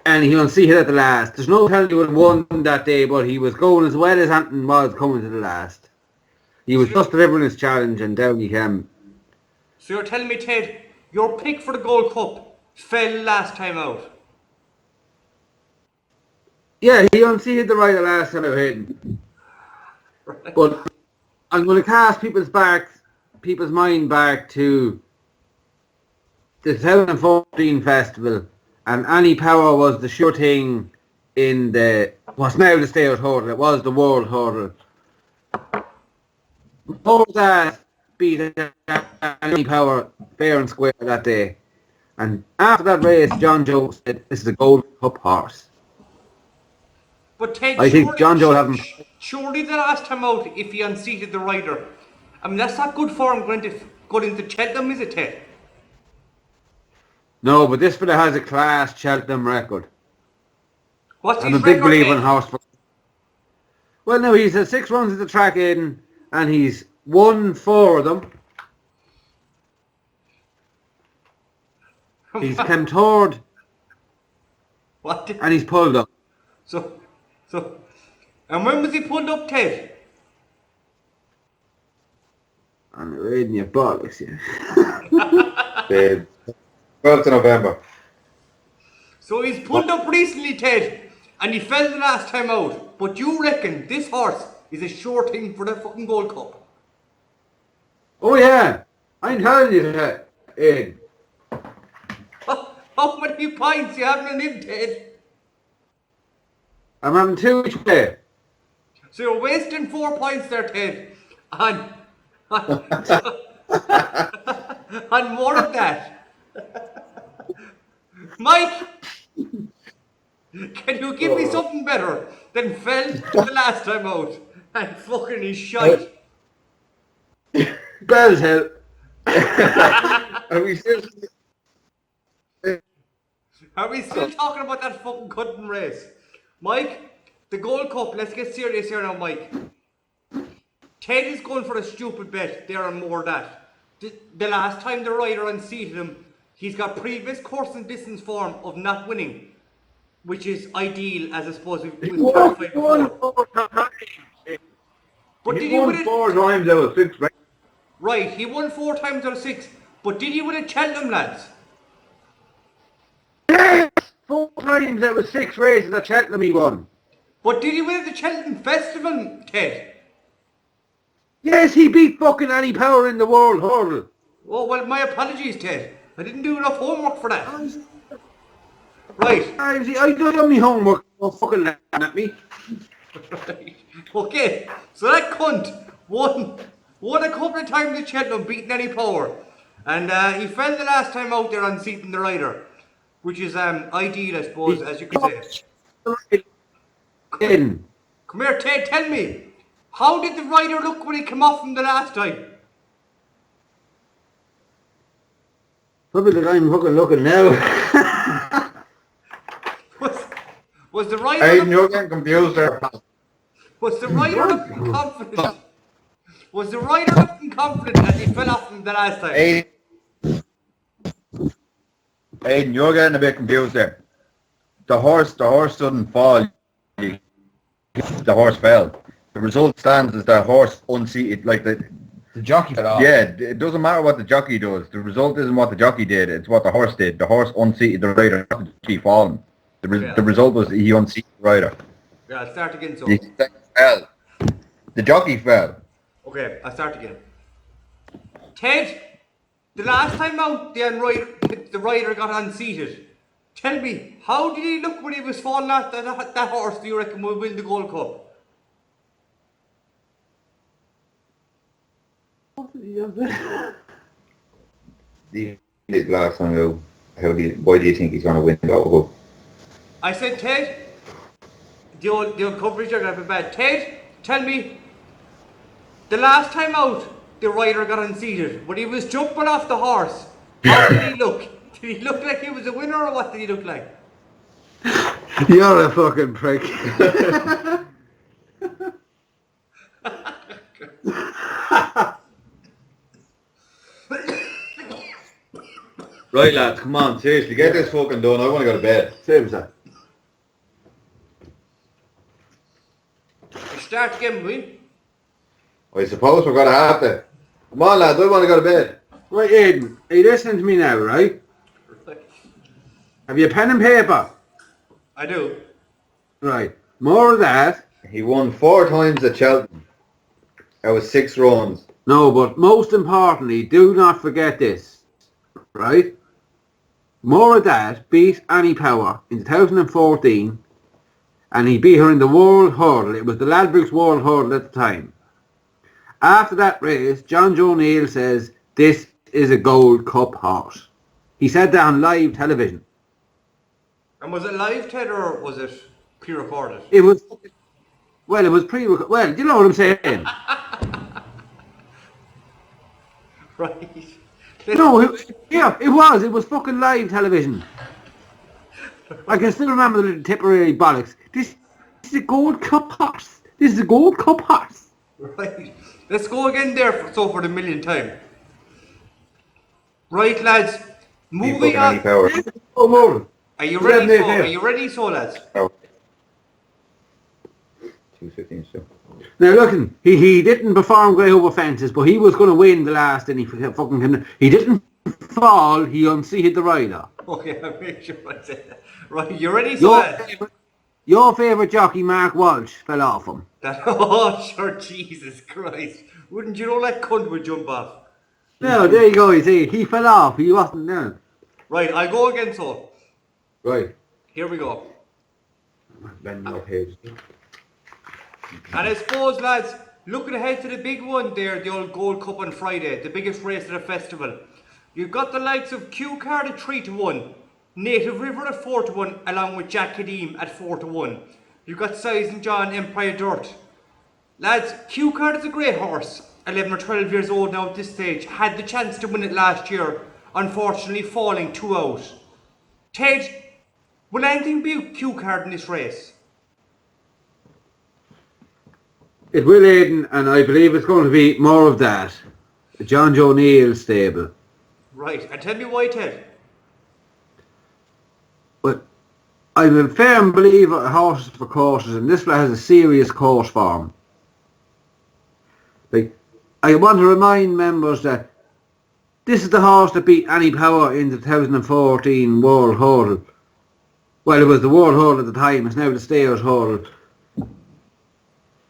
and he unseated at the last. There's no telling he would have won that day, but he was going as well as Anton was coming to the last. He was just delivering his challenge, and down he came. So you're telling me, Ted, your pick for the Gold Cup fell last time out? Yeah, he unseated the rider last time out, Hayden. Right. But I'm going to cast people's mind back to the 2014 festival, and Annie Power was the sure thing in what's now the state hurdle. It was the world hurdle. Before that, beat Annie Power fair and square that day. And after that race, John Joe said, "This is a Gold Cup horse." But Ted, I think John Joe haven't. surely the last time out, if he unseated the rider, I mean, that's not good for him going into Cheltenham, is it, Ted? No, but this fella has a class Cheltenham record. What's I'm his a big record, believer in Ted? horse. Well, no, he's had 6 runs at the track, Aidan, and he's won 4 of them. He's come third, What? and he's pulled up. So, and when was he pulled up, Ted? I'm reading your bollocks, yeah. The 12th of November. So he's pulled up recently, Ted, and he fell the last time out. But you reckon this horse is a sure thing for the fucking Gold Cup? Oh yeah, I'm telling you that, Aidan. How many points you having in Ted? I'm having 2 each way. So you're wasting 4 points there, Ted. And, and, and more of that. Mike, can you give me something better than fell the last time out and fucking is shite? Bad as hell. Are we still? Are we still talking about that fucking cutting race? Mike, the Gold Cup, let's get serious here now, Mike. Ted is going for a stupid bet there on more that. The last time the rider unseated him, he's got previous course and distance form of not winning, which is ideal as I suppose we've clarified before. But did he win it? 4 times out of 6, right? Right, he won 4 times out of 6. But did he win at Cheltenham, lads? Yes! 4 times out of 6 races at Cheltenham he won. But did he win at the Cheltenham Festival, Ted? Yes, he beat fucking any power in the world hurdle. Oh, well, my apologies, Ted. I didn't do enough homework for that. Right. I done my homework. Don't fucking laugh at me. Right. Okay, so that cunt won a couple of times at Cheltenham, beating any power. And he fell the last time out there on seating the rider, which is ideal, I suppose, as you could say. Come here, Ted, tell me, how did the rider look when he came off him the last time? Probably that I'm fucking looking now. Was the rider... Aidan, you're getting confused there. Was the rider looking confident? Was the rider looking confident as he fell off him the last time? Aidan, you're getting a bit confused there. The horse didn't fall. The horse fell. The result stands as the horse unseated, like the jockey fell off. Yeah, it doesn't matter what the jockey does. The result isn't what the jockey did. It's what the horse did. The horse unseated the rider, not the jockey fallen. The result was he unseated the rider. Yeah, I'll start again, so. The fell. The jockey fell. Okay, I'll start again. Ted, the last time out, the rider got unseated. Tell me, how did he look when he was falling off that horse, do you reckon will win the Gold Cup? His last time out, why do you think he's going to win the Gold Cup? I said, Ted, the old coverage are going to be bad. Ted, tell me, the last time out, the rider got unseated. When he was jumping off the horse, how did he look? Did he look like he was a winner, or what did he look like? You're a fucking prick. Right, lads, come on, seriously, get this fucking done. I want to go to bed. Same as that. We start again, we? I suppose we're going to have to. Come on, lads, I want to go to bed. Right, Aidan, are you listening to me now, right? Have you a pen and paper? I do. Right. More of that. He won 4 times at Cheltenham. That was 6 runs. No, but most importantly, do not forget this. Right? More of that beat Annie Power in 2014, and he beat her in the World Hurdle. It was the Ladbrokes World Hurdle at the time. After that race, John Joe Neal says, this is a Gold Cup horse. He said that on live television. And was it live, Ted, or was it pre-recorded? It was, well, it was pre-recorded. Well, you know what I'm saying? Right. No, it was. It was fucking live television. I can still remember the little Tipperary bollocks. This is a Gold Cup horse. This is a Gold Cup horse. Right. Let's go again there for the millionth time. Right, lads. Moving on. Are you ready, so? Are you ready, so, lads? Oh. 2:15 still. Now, look, he didn't perform great over fences, but he was going to win the last, and he didn't fall. He unseated the rider. Okay, I'll make sure I say that. Right, you ready, so, lads? Your favourite jockey, Mark Walsh, fell off him. Oh, sure, Jesus Christ. Wouldn't you know that cunt would jump off? No, there you go, you see. He fell off. He wasn't there. Right, I go again, so. Right. Here we go. Bend your page. And I suppose, lads, looking ahead to the big one there, the old Gold Cup on Friday, the biggest race of the festival. You've got the likes of Q Card at 3-1, Native River at 4-1, along with Jack Kadeem at 4-1. You've got Size and John Empire Dirt. Lads, Q Card is a great horse, 11 or 12 years old now at this stage, had the chance to win it last year, unfortunately falling 2 out. Ted, will anything be Q Card in this race? It will, Aidan, and I believe it's going to be more of that. The John Joe Neal stable. Right, and tell me why, Ted. But I'm a firm believer of horses for courses, and this one has a serious course form. Like, I want to remind members that this is the horse that beat Annie Power in the 2014 World Hurdle. Well, it was the World Hurdle at the time, it's now the Stayers Hurdle.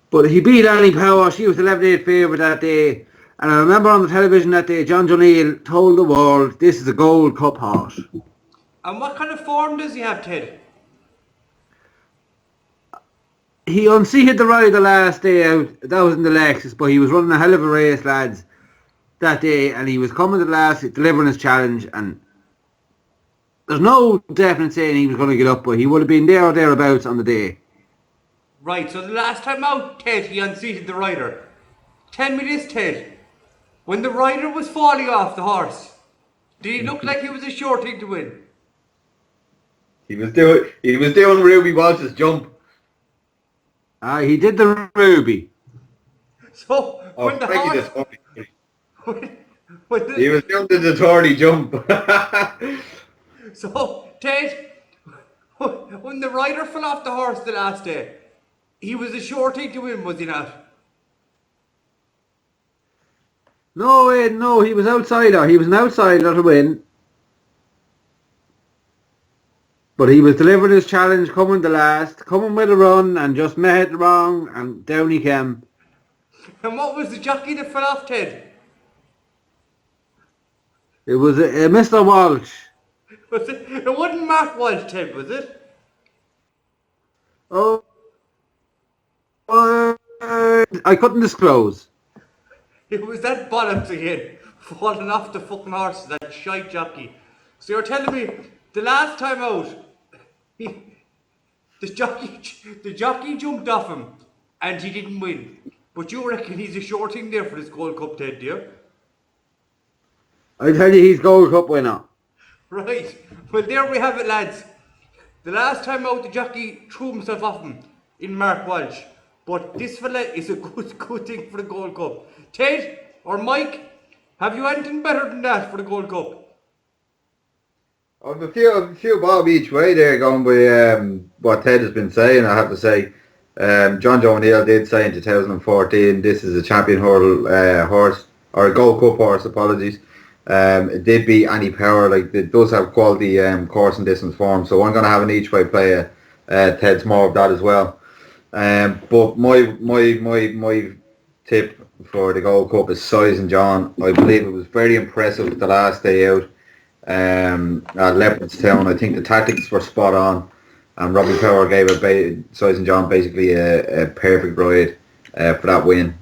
But he beat Annie Power, she was 11-8 favourite that day. And I remember on the television that day, John O'Neill told the world, this is a Gold Cup horse. And what kind of form does he have, Ted? He unseated the ride the last day out, that was in the Lexus, but he was running a hell of a race, lads, that day. And he was coming to the last, delivering his challenge. And there's no definite saying he was going to get up, but he would have been there or thereabouts on the day. Right, so the last time out, Ted, he unseated the rider. Tell me this, Ted. When the rider was falling off the horse, did he look like he was a sure thing to win? He was doing Ruby Walsh's jump. He did the Ruby. So, when the horse... He was doing the Doherty jump. So, Ted, when the rider fell off the horse the last day, he was a sure thing to win, was he not? No, Aidan, no, he was outsider. He was an outsider to win. But he was delivering his challenge, coming the last, coming with a run, and just met it wrong, and down he came. And what was the jockey that fell off, Ted? It was Mr. Walsh. Was it? It wasn't Mark Walsh, Ted, was it? Oh, I couldn't disclose. It was that bollocks again, falling off the fucking horse, that shite jockey. So you're telling me, the last time out, the jockey jumped off him, and he didn't win. But you reckon he's a sure thing there for this Gold Cup, Ted, dear? I tell you, he's Gold Cup winner. Right. Well, there we have it, lads. The last time out, the jockey threw himself off him in Mark Walsh. But this fella is a good thing for the Gold Cup. Ted or Mike, have you anything better than that for the Gold Cup? I've a few bob each way there going by what Ted has been saying, I have to say. John Joe O'Neill did say in 2014 this is a champion hurdle horse, or a Gold Cup horse, apologies. It did beat Annie Power, like it does have quality course and distance form, so I'm going to have an each way play. Ted's more of that as well. But my tip for the Gold Cup is Size and John. I believe it was very impressive the last day out at Leopardstown. I think the tactics were spot on, and Robbie Power gave Size and John basically a perfect ride for that win.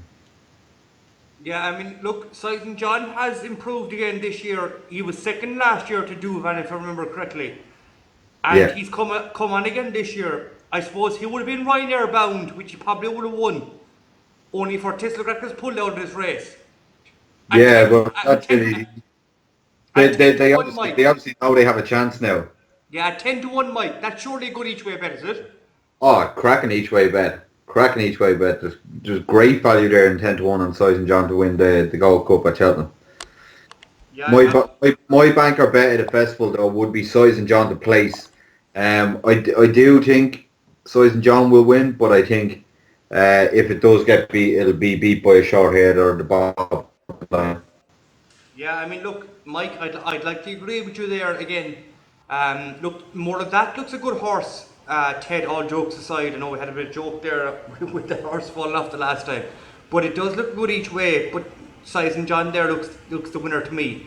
Yeah, I mean, look, Size and John has improved again this year. He was second last year to Duvan, if I remember correctly. And he's come on again this year. I suppose he would have been Ryanair bound, which he probably would have won, only for Tisselcrackers pulled out of this race. And yeah, but that's it. They obviously know they have a chance now. Yeah, 10-1, Mike. That's surely a good each way bet, is it? Oh, cracking each way bet. There's great value there in 10-1 on Size and John to win the Gold Cup at Cheltenham. Yeah, my banker bet at the festival though would be Size and John to place. I do think Size and John will win, but I think if it does get beat, it'll be beat by a short head or the bob line. Yeah, I mean, look, Mike, I'd like to agree with you there again. Look, more of that looks a good horse. Ted, all jokes aside, I know we had a bit of joke there with the horse falling off the last time, but it does look good each way. But Size and John there looks the winner to me.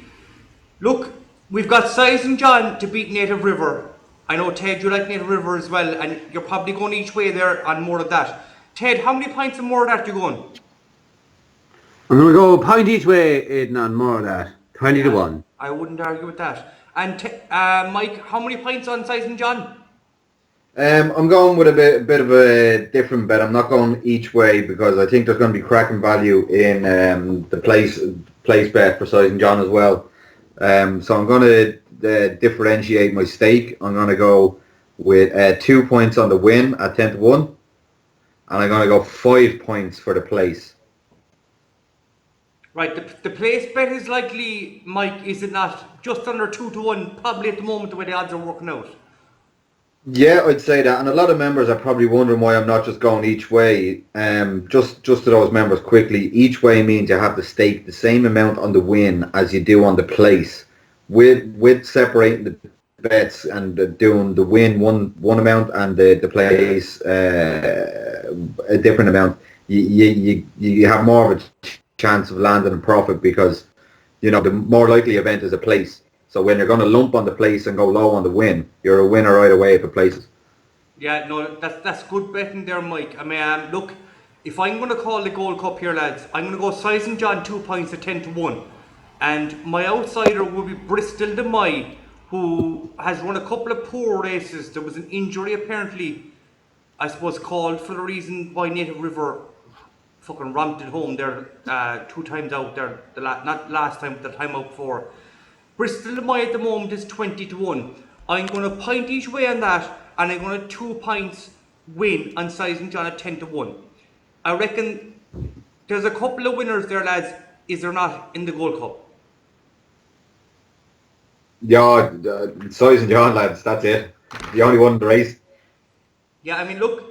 Look, We've got Size and John to beat Native River. I know, Ted, you like Native River as well, and you're probably going each way there on more of that. Ted, how many pints of more of that you going? I'm going to go a point each way, Aidan, on more of that. 20 to Yeah, 1. I wouldn't argue with that. And Mike, how many pints on Size and John? I'm going with a bit of a different bet. I'm not going each way because I think there's going to be cracking value in the place bet for Size and John as well. So I'm going to differentiate my stake. I'm going to go with 2 points on the win at 10 to 1, and I'm going to go 5 points for the place. Right, the place bet is likely, Mike, is it not? Just under 2 to 1, probably at the moment the way the odds are working out. Yeah, I'd say that, and a lot of members are probably wondering why I'm not just going each way. Just to those members quickly, each way means you have to stake the same amount on the win as you do on the place, with separating the bets and doing the win one amount and the place a different amount. You have more of a chance of landing a profit because the more likely event is a place. So when you're going to lump on the place and go low on the win, you're a winner right away for places. Yeah, no, that's good betting there, Mike. I mean, look, if I'm going to call the Gold Cup here, lads, I'm going to go Size and John 2 points at 10 to 1. And my outsider will be Bristol de Mai, who has run a couple of poor races. There was an injury apparently, I suppose, called for the reason why Native River fucking ramped it home there 2 times out there, not last time, but the time out before. Bristol de Mai at the moment is 20 to 1. I'm going to point each way on that, and I'm going to 2 points win on Size and John at 10 to 1. I reckon there's a couple of winners there, lads, is there not, in the Gold Cup? Yeah, Size and John, lads, that's it. The only one in the race. Yeah, I mean, look,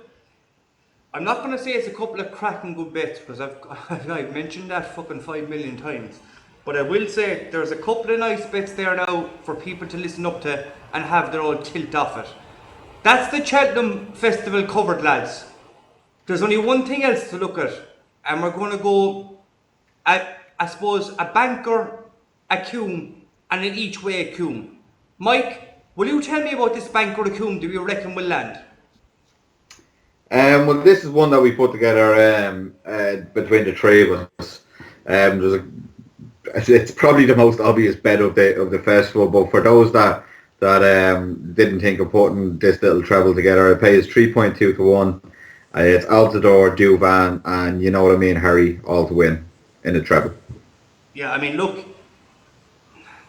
I'm not going to say it's a couple of cracking good bets, because I've mentioned that fucking 5 million times. But I will say there's a couple of nice bets there now for people to listen up to and have their own tilt off it. That's the Cheltenham Festival covered, lads. There's only one thing else to look at, and we're going to go, I suppose, a banker, a Cume, and an each way a Cume. Mike, will you tell me about this banker, a Cume, do you reckon will land? Well, this is one that we put together between the three of us. It's probably the most obvious bet of the festival, but for those that didn't think of putting this little treble together, it pays 3.2 to 1. It's Altador, Duvan, and you know what I mean, Harry, all to win in the treble. Yeah, I mean, look,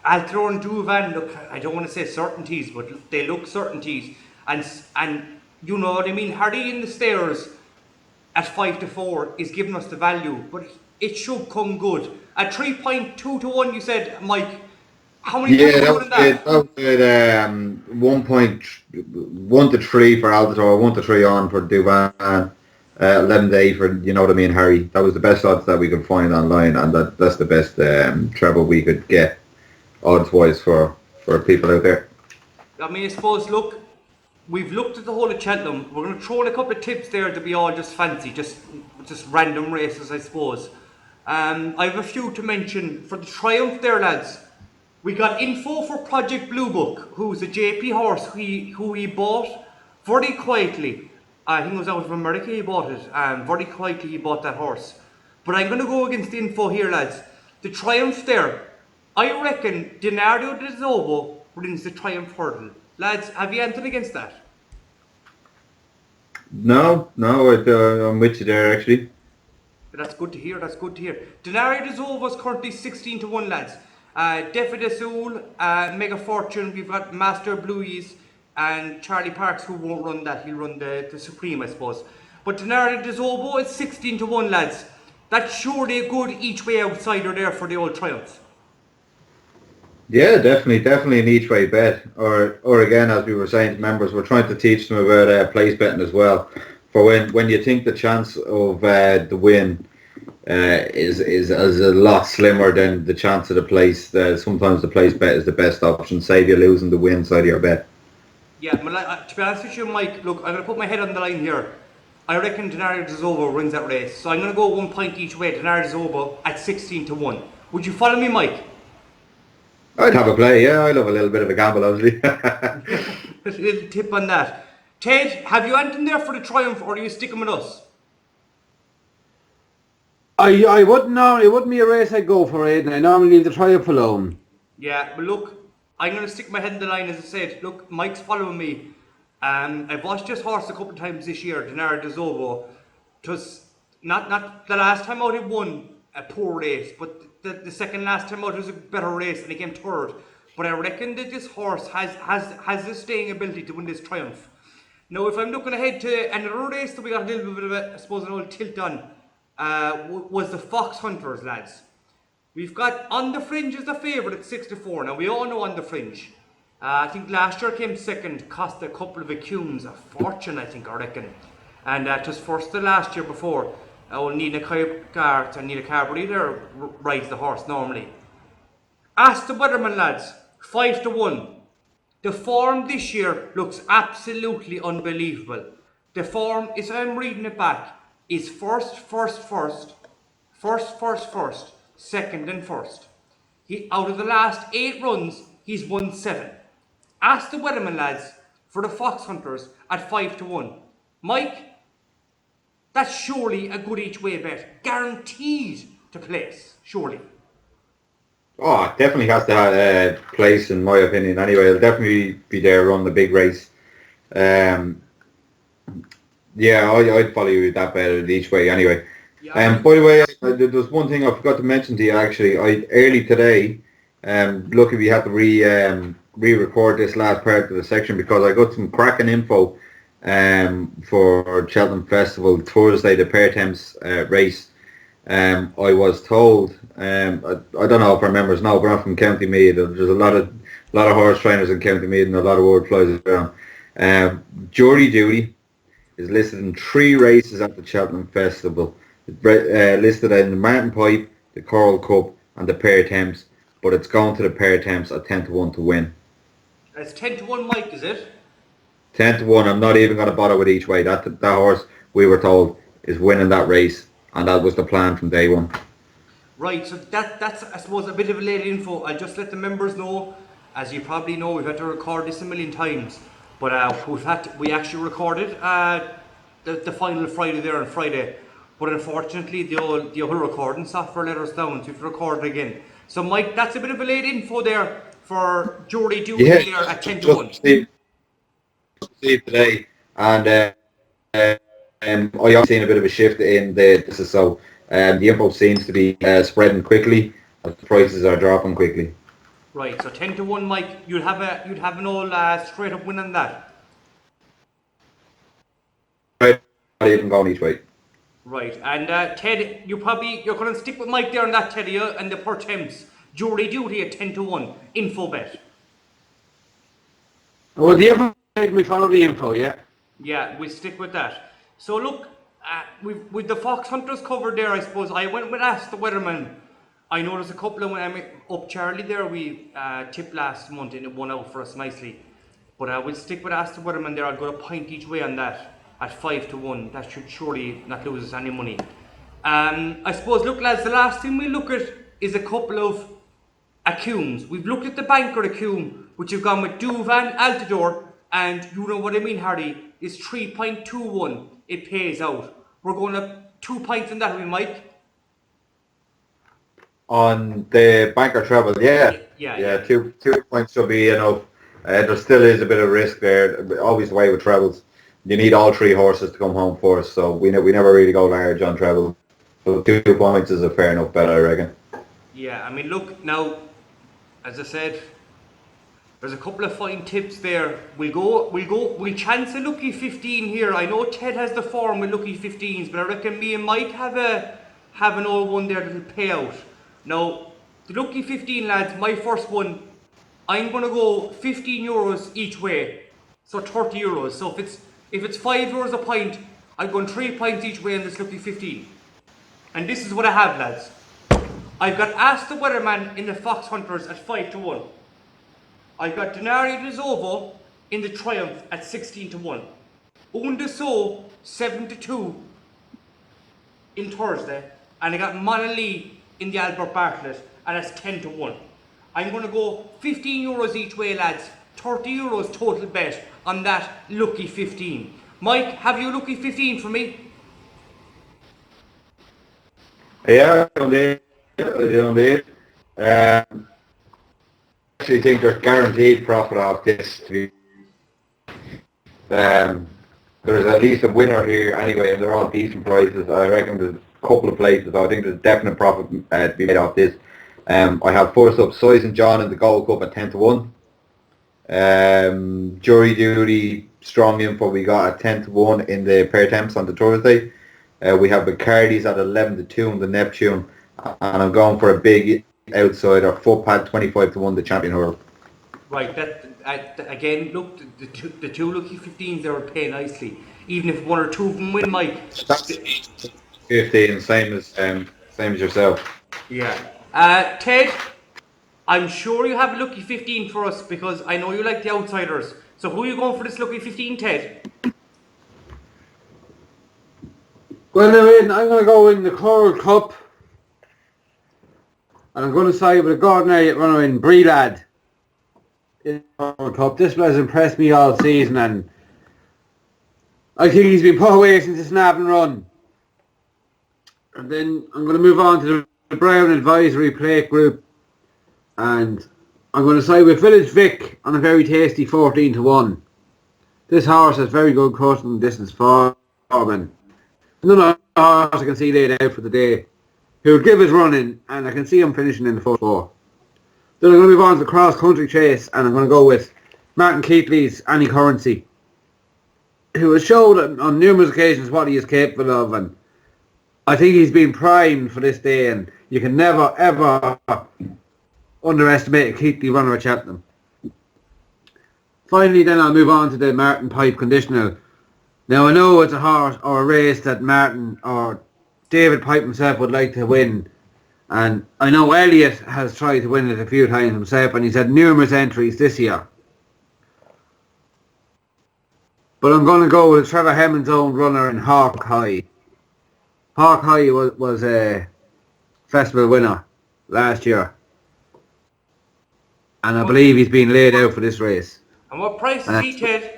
Altador and Duvan, look, I don't want to say certainties, but they look certainties, and you know what I mean. Harry in the stairs at 5 to 4 is giving us the value, but it should come good. At 3.2 to 1, you said, Mike. How many points That more than that? was it, 1.1 to 3 for Altador, 1 to 3 on for Duvan, 11 to 8 for, you know what I mean, Harry. That was the best odds that we could find online, and that's the best treble we could get odds-wise for people out there. I mean, I suppose, look, we've looked at the whole of Cheltenham. We're going to throw in a couple of tips there to be all just fancy, just random races, I suppose. I have a few to mention. For the Triumph there, lads, we got info for Project Blue Book, who's a JP horse who he bought very quietly. I think it was out of America he bought it. Very quietly he bought that horse. But I'm going to go against the info here, lads. The Triumph there, I reckon Denario de Zobo wins the Triumph hurdle. Lads, have you anything against that? No, I'm with you there, actually. That's good to hear, that's good to hear. Denario de Zobo is currently 16 to 1, lads. Defa de Soul, Mega Fortune, we've got Master Blueies and Charlie Parks, who won't run that, he'll run the Supreme, I suppose. But Denario de Zobo is 16 to 1, lads. That's surely a good each way outsider there for the old Triumph. Yeah, definitely an each way bet. Or again, as we were saying to members, we're trying to teach them about place betting as well. For when you think the chance of the win is a lot slimmer than the chance of the place. Sometimes the place bet is the best option. Save you losing the win side of your bet. Yeah, to be honest with you, Mike, look, I'm going to put my head on the line here. I reckon Denario de Zobo wins that race. So I'm going to go 1 point each way. Denario de Zobo at 16 to 1. Would you follow me, Mike? I'd have a play, yeah. I love a little bit of a gamble, obviously. A little tip on that. Ted, have you anything there for the Triumph, or are you sticking with us? I wouldn't normally, it wouldn't be a race I'd go for, Aidan. I normally leave the Triumph alone. Yeah, but look, I'm going to stick my head in the line, as I said. Look, Mike's following me. I've watched this horse a couple of times this year, Denaro de Zovo. It was not the last time out he won a poor race, but the second last time out was a better race and he came third. But I reckon that this horse has the staying ability to win this Triumph. Now, if I'm looking ahead to another race that we got a little bit of a, I suppose, an old tilt on, was the Fox Hunters, lads. We've got On the Fringe as the favourite at 6-4. Now, we all know On the Fringe. I think last year came second, cost a couple of accums, a fortune, I think, I reckon. And it was first the last year before. Nina Cart and Nina Carberry there rides the horse normally. Ask the Weatherman, lads, 5-1. The form this year looks absolutely unbelievable. The form, as I'm reading it back, is first, second and first. Out of the last 8 runs, he's won 7. Ask the Weatherman, lads, for the Fox Hunters at 5-1. Mike, that's surely a good each way bet. Guaranteed to place, surely. Oh, it definitely has to have a place, in my opinion. Anyway, it'll definitely be there on the big race. Yeah, I'd follow you with that bet each way anyway. Yeah, By the way, there's one thing I forgot to mention to you actually. Early today, lucky we had to re-record this last part of the section because I got some cracking info for Cheltenham Festival Thursday, the Pair Thames race. I was told, I don't know if our members know, but I'm from County Meath. There's a lot of horse trainers in County Meath and a lot of word flies around. Jury Duty is listed in 3 races at the Cheltenham Festival. Listed in the Martin Pipe, the Coral Cup and the Pair Thames, but it's gone to the Pair Thames at 10-1 to win. it's 10-1, Mike, is it? 10-1, I'm not even going to bother with each way. That horse, we were told, is winning that race, and that was the plan from day one. Right, so that's, I suppose, a bit of a late info. I'll just let the members know. As you probably know, we've had to record this a million times, but we actually recorded the final Friday there on Friday. But unfortunately, the old recording software let us down, so we've recorded again. So, Mike, that's a bit of a late info there for Jury Duty there at 10-1. See today, and I have seen a bit of a shift in this is so. The info seems to be spreading quickly as the prices are dropping quickly. Right, so 10-1, Mike. You'd have an old straight up win on that. Right, not even going each way. Right, and Ted, you're going to stick with Mike there on that, Teddy, and the Per Thames Jury Duty at 10-1 info bet. Well, the info, we follow the info, yeah. Yeah, we'll stick with that. So look, with the Fox Hunters covered there, I suppose I went with Ask the Weatherman. I know there's a couple of them up Charlie there. We tipped last month and it won out for us nicely. But we'll stick with Ask the Weatherman there. I'll go a point each way on that at 5-1. That should surely not lose us any money. I suppose, look, lads, the last thing we look at is a couple of accums. We've looked at the banker accum, which have gone with Duvan Altidore, and you know what I mean, Hardy, is 3.21. It pays out. We're going up 2 points on that, we Mike. On the banker treble, yeah, 2 points should be enough. There still is a bit of risk there. Always the way with trebles. You need all 3 horses to come home for us, so we never really go large on treble. So 2 points is a fair enough bet, I reckon. Yeah, I mean, look, now, as I said, there's a couple of fine tips there. We'll chance a lucky 15 here. I know Ted has the form with lucky 15s, but I reckon me and Mike have an old one there that'll pay out. Now, the lucky 15, lads, my first one, I'm going to go 15 euros each way, so 30 euros. So if it's 5 euros a pint, I'm going 3 pints each way on this lucky 15. And this is what I have, lads. I've got Ask the Weatherman in the Fox Hunters at 5-1. I've got Denario de Zovo in the Triumph at 16-1. Undeso 7-2 in Thursday. And I got Monolith in the Albert Bartlett and that's 10-1. I'm going to go €15 each way, lads. €30 total bet on that lucky 15. Mike, have you a lucky 15 for me? Yeah, indeed. Indeed. Actually think there's guaranteed profit off this. There's at least a winner here anyway, and they're all decent prices. I reckon there's a couple of places. I think there's definite profit to be made off this. I have first up Size and John in the Gold Cup at 10 to 1. Jury Duty, strong info we got at 10 to 1 in the pair temps on the Thursday. We have Bacardi's at 11 to 2 in the Neptune, and I'm going for a big outsider, Footpad 25 to 1, the Champion Hurl. Right, again, look, the two lucky 15s there will pay nicely. Even if one or two of them win, Mike. That's 15, same as yourself. Yeah. Ted, I'm sure you have a lucky 15 for us because I know you like the outsiders. So who are you going for this lucky 15, Ted? Well, now, I'm going to go in the Coral Cup. And I'm going to side with a Gordon Elliott runner in Breelad. In the Coral Cup. This has impressed me all season, and I think he's been put away since the snap and run. And then I'm going to move on to the Brown Advisory Plate Group, and I'm going to side with Village Vic on a very tasty 14 to 1. This horse has very good cutting distance form, and another horse I can see laid out for the day, who would give his running, and I can see him finishing in the first four. Then I'm going to move on to the cross-country chase, and I'm going to go with Martin Keatley's Any Currency, who has showed on numerous occasions what he is capable of, and I think he's been primed for this day, and you can never, ever underestimate a Keatley runner at Cheltenham. Finally, then I'll move on to the Martin Pipe Conditional. Now, I know it's a horse or a race that Martin or David Pipe himself would like to win, and I know Elliot has tried to win it a few times himself, and he's had numerous entries this year. But I'm going to go with Trevor Hemmond's own runner in Hawk High. Hawk High was a festival winner last year, and I believe he's been laid out for this race. And what price is he, Ted?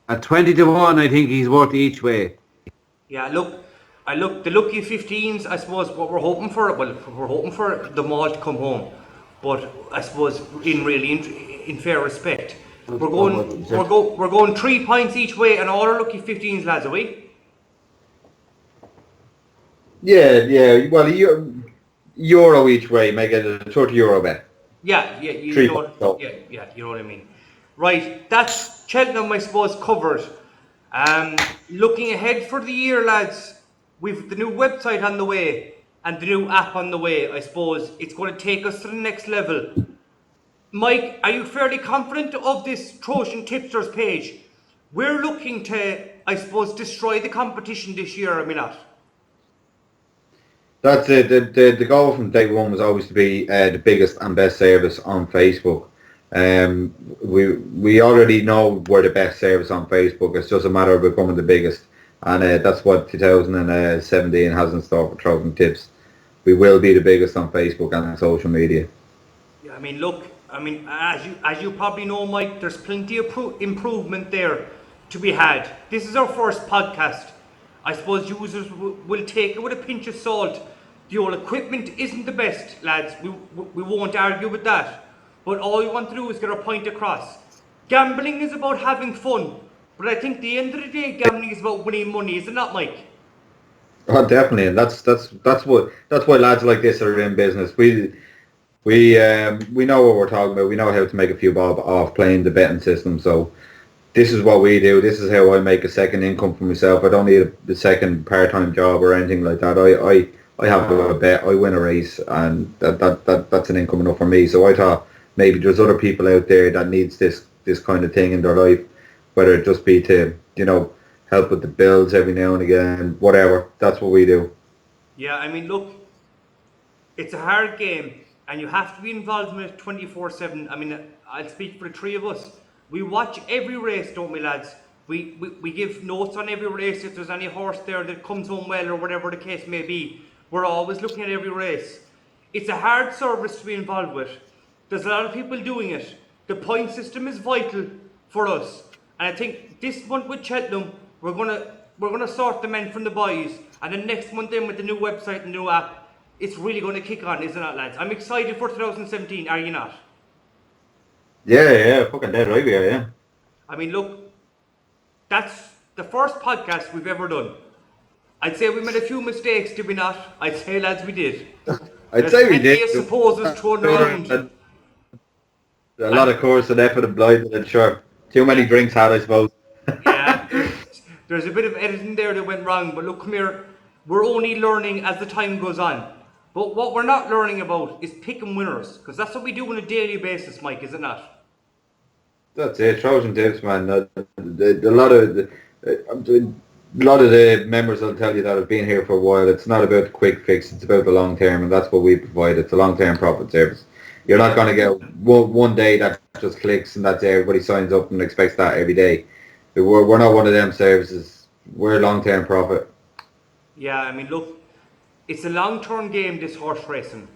At 20 to 1, I think he's worth each way. Yeah, look, the lucky 15s, I suppose what we're hoping for, well, we're hoping for them all to come home. But I suppose in fair respect, we're going 3 points each way and all our lucky 15s, lads, are we? Yeah. Well, euro each way, make it a €30 bet. Yeah, you know what I mean. Right, that's Cheltenham, I suppose, covered. Looking ahead for the year, lads, we've the new website on the way and the new app on the way. I suppose it's going to take us to the next level. Mike, are you fairly confident of this Trojan Tipsters page? We're looking to, I suppose, destroy the competition this year, are we not? That's it. The goal from day one was always to be the biggest and best service on Facebook. We already know we're the best service on Facebook. It's just a matter of becoming the biggest, and that's what 2017 has in store for Trojan Tips. We will be the biggest on Facebook and on social media. Yeah, as you probably know, Mike, there's plenty of improvement there to be had. This is our first podcast. I suppose users will take it with a pinch of salt. The old equipment isn't the best, lads. We won't argue with that. But all we want to do is get our point across. Gambling is about having fun. But I think at the end of the day, gambling is about winning money, is it not, Mike? Oh, definitely, and that's why lads like this are in business. We know what we're talking about. We know how to make a few bob off playing the betting system. So this is what we do. This is how I make a second income for myself. I don't need a second part-time job or anything like that. I have a bet. I win a race, and that's an income enough for me. So I thought maybe there's other people out there that needs this kind of thing in their life, whether it just be to help with the bills every now and again, whatever. That's what we do. Yeah, look, it's a hard game, and you have to be involved in it 24/7. I'll speak for the three of us. We watch every race, don't we, lads? We give notes on every race. If there's any horse there that comes home well or whatever the case may be, we're always looking at every race. It's a hard service to be involved with. There's a lot of people doing it. The point system is vital for us. And I think this month with Cheltenham, we're gonna sort the men from the boys, and then next month then with the new website and new app, it's really gonna kick on, isn't it, lads? I'm excited for 2017, are you not? Yeah, fucking dead right we are, yeah. I mean, look, that's the first podcast we've ever done. I'd say we made a few mistakes, did we not? I'd say, lads, we did. I'd say we did. I suppose it's thrown around. A lot of course and effort and blinded and sure. Too many drinks had, I suppose. Yeah, there's a bit of editing there that went wrong, but look, come here. We're only learning as the time goes on. But what we're not learning about is picking winners, because that's what we do on a daily basis, Mike, is it not? That's it. Trojan Tips, man. A lot of the members will tell you that have been here for a while. It's not about the quick fix. It's about the long term, and that's what we provide. It's a long term profit service. You're not going to get one day that just clicks and that's it. Everybody signs up and expects that every day. We're not one of them services. We're long term profit. Yeah, I mean, look, it's a long-term game, this horse racing.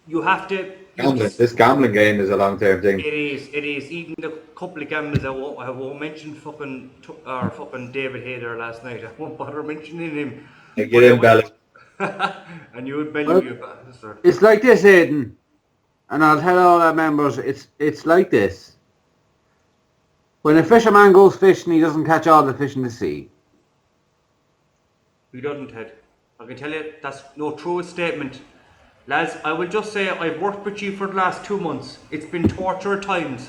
You have to... This gambling game is a long-term thing. It is. Even the couple of gamblers, I won't mention fucking David Hayter last night. I won't bother mentioning him. Get in, Belly. And you would belly you bastard. It's like this, Aidan. And I'll tell all our members, it's like this. When a fisherman goes fishing, he doesn't catch all the fish in the sea. He doesn't, Ted. I can tell you, that's no true statement. Lads, I will just say I've worked with you for the last 2 months. It's been torture at times,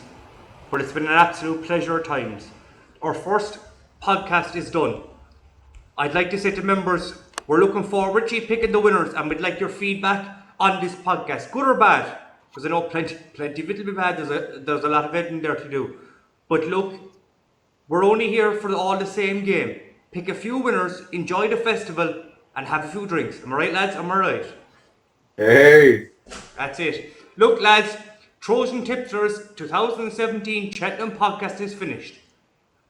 but it's been an absolute pleasure at times. Our first podcast is done. I'd like to say to members, we're looking forward to you picking the winners, and we'd like your feedback on this podcast, good or bad, because I know plenty of it will be bad. There's a lot of editing there to do. But look, we're only here for all the same game. Pick a few winners, enjoy the festival, and have a few drinks. Am I right, lads? Am I right? Hey! That's it. Look, lads, Trojan Tipsters 2017 Cheltenham podcast is finished.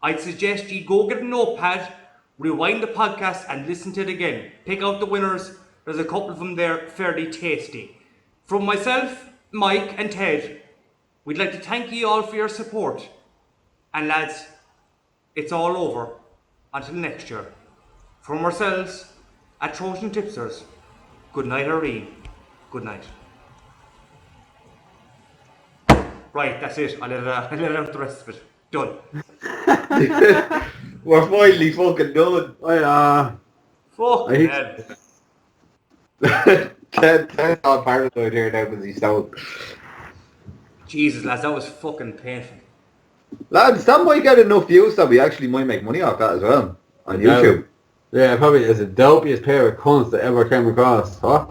I'd suggest you go get a notepad, rewind the podcast, and listen to it again. Pick out the winners. There's a couple of them there, fairly tasty. From myself, Mike, and Ted, we'd like to thank you all for your support. And lads, it's all over. Until next year. From ourselves at Trojan Tipsters, good night, Irene. Good night. Right, that's it. I'll let out the rest of it. Done. We're finally fucking done. Fucking hell. Ted's all paranoid here now because he's stoned. Jesus, lads, that was fucking painful. Lads, that might get enough views that we actually might make money off that as well on YouTube. Yeah, probably is the dopiest pair of cunts that ever came across. Huh?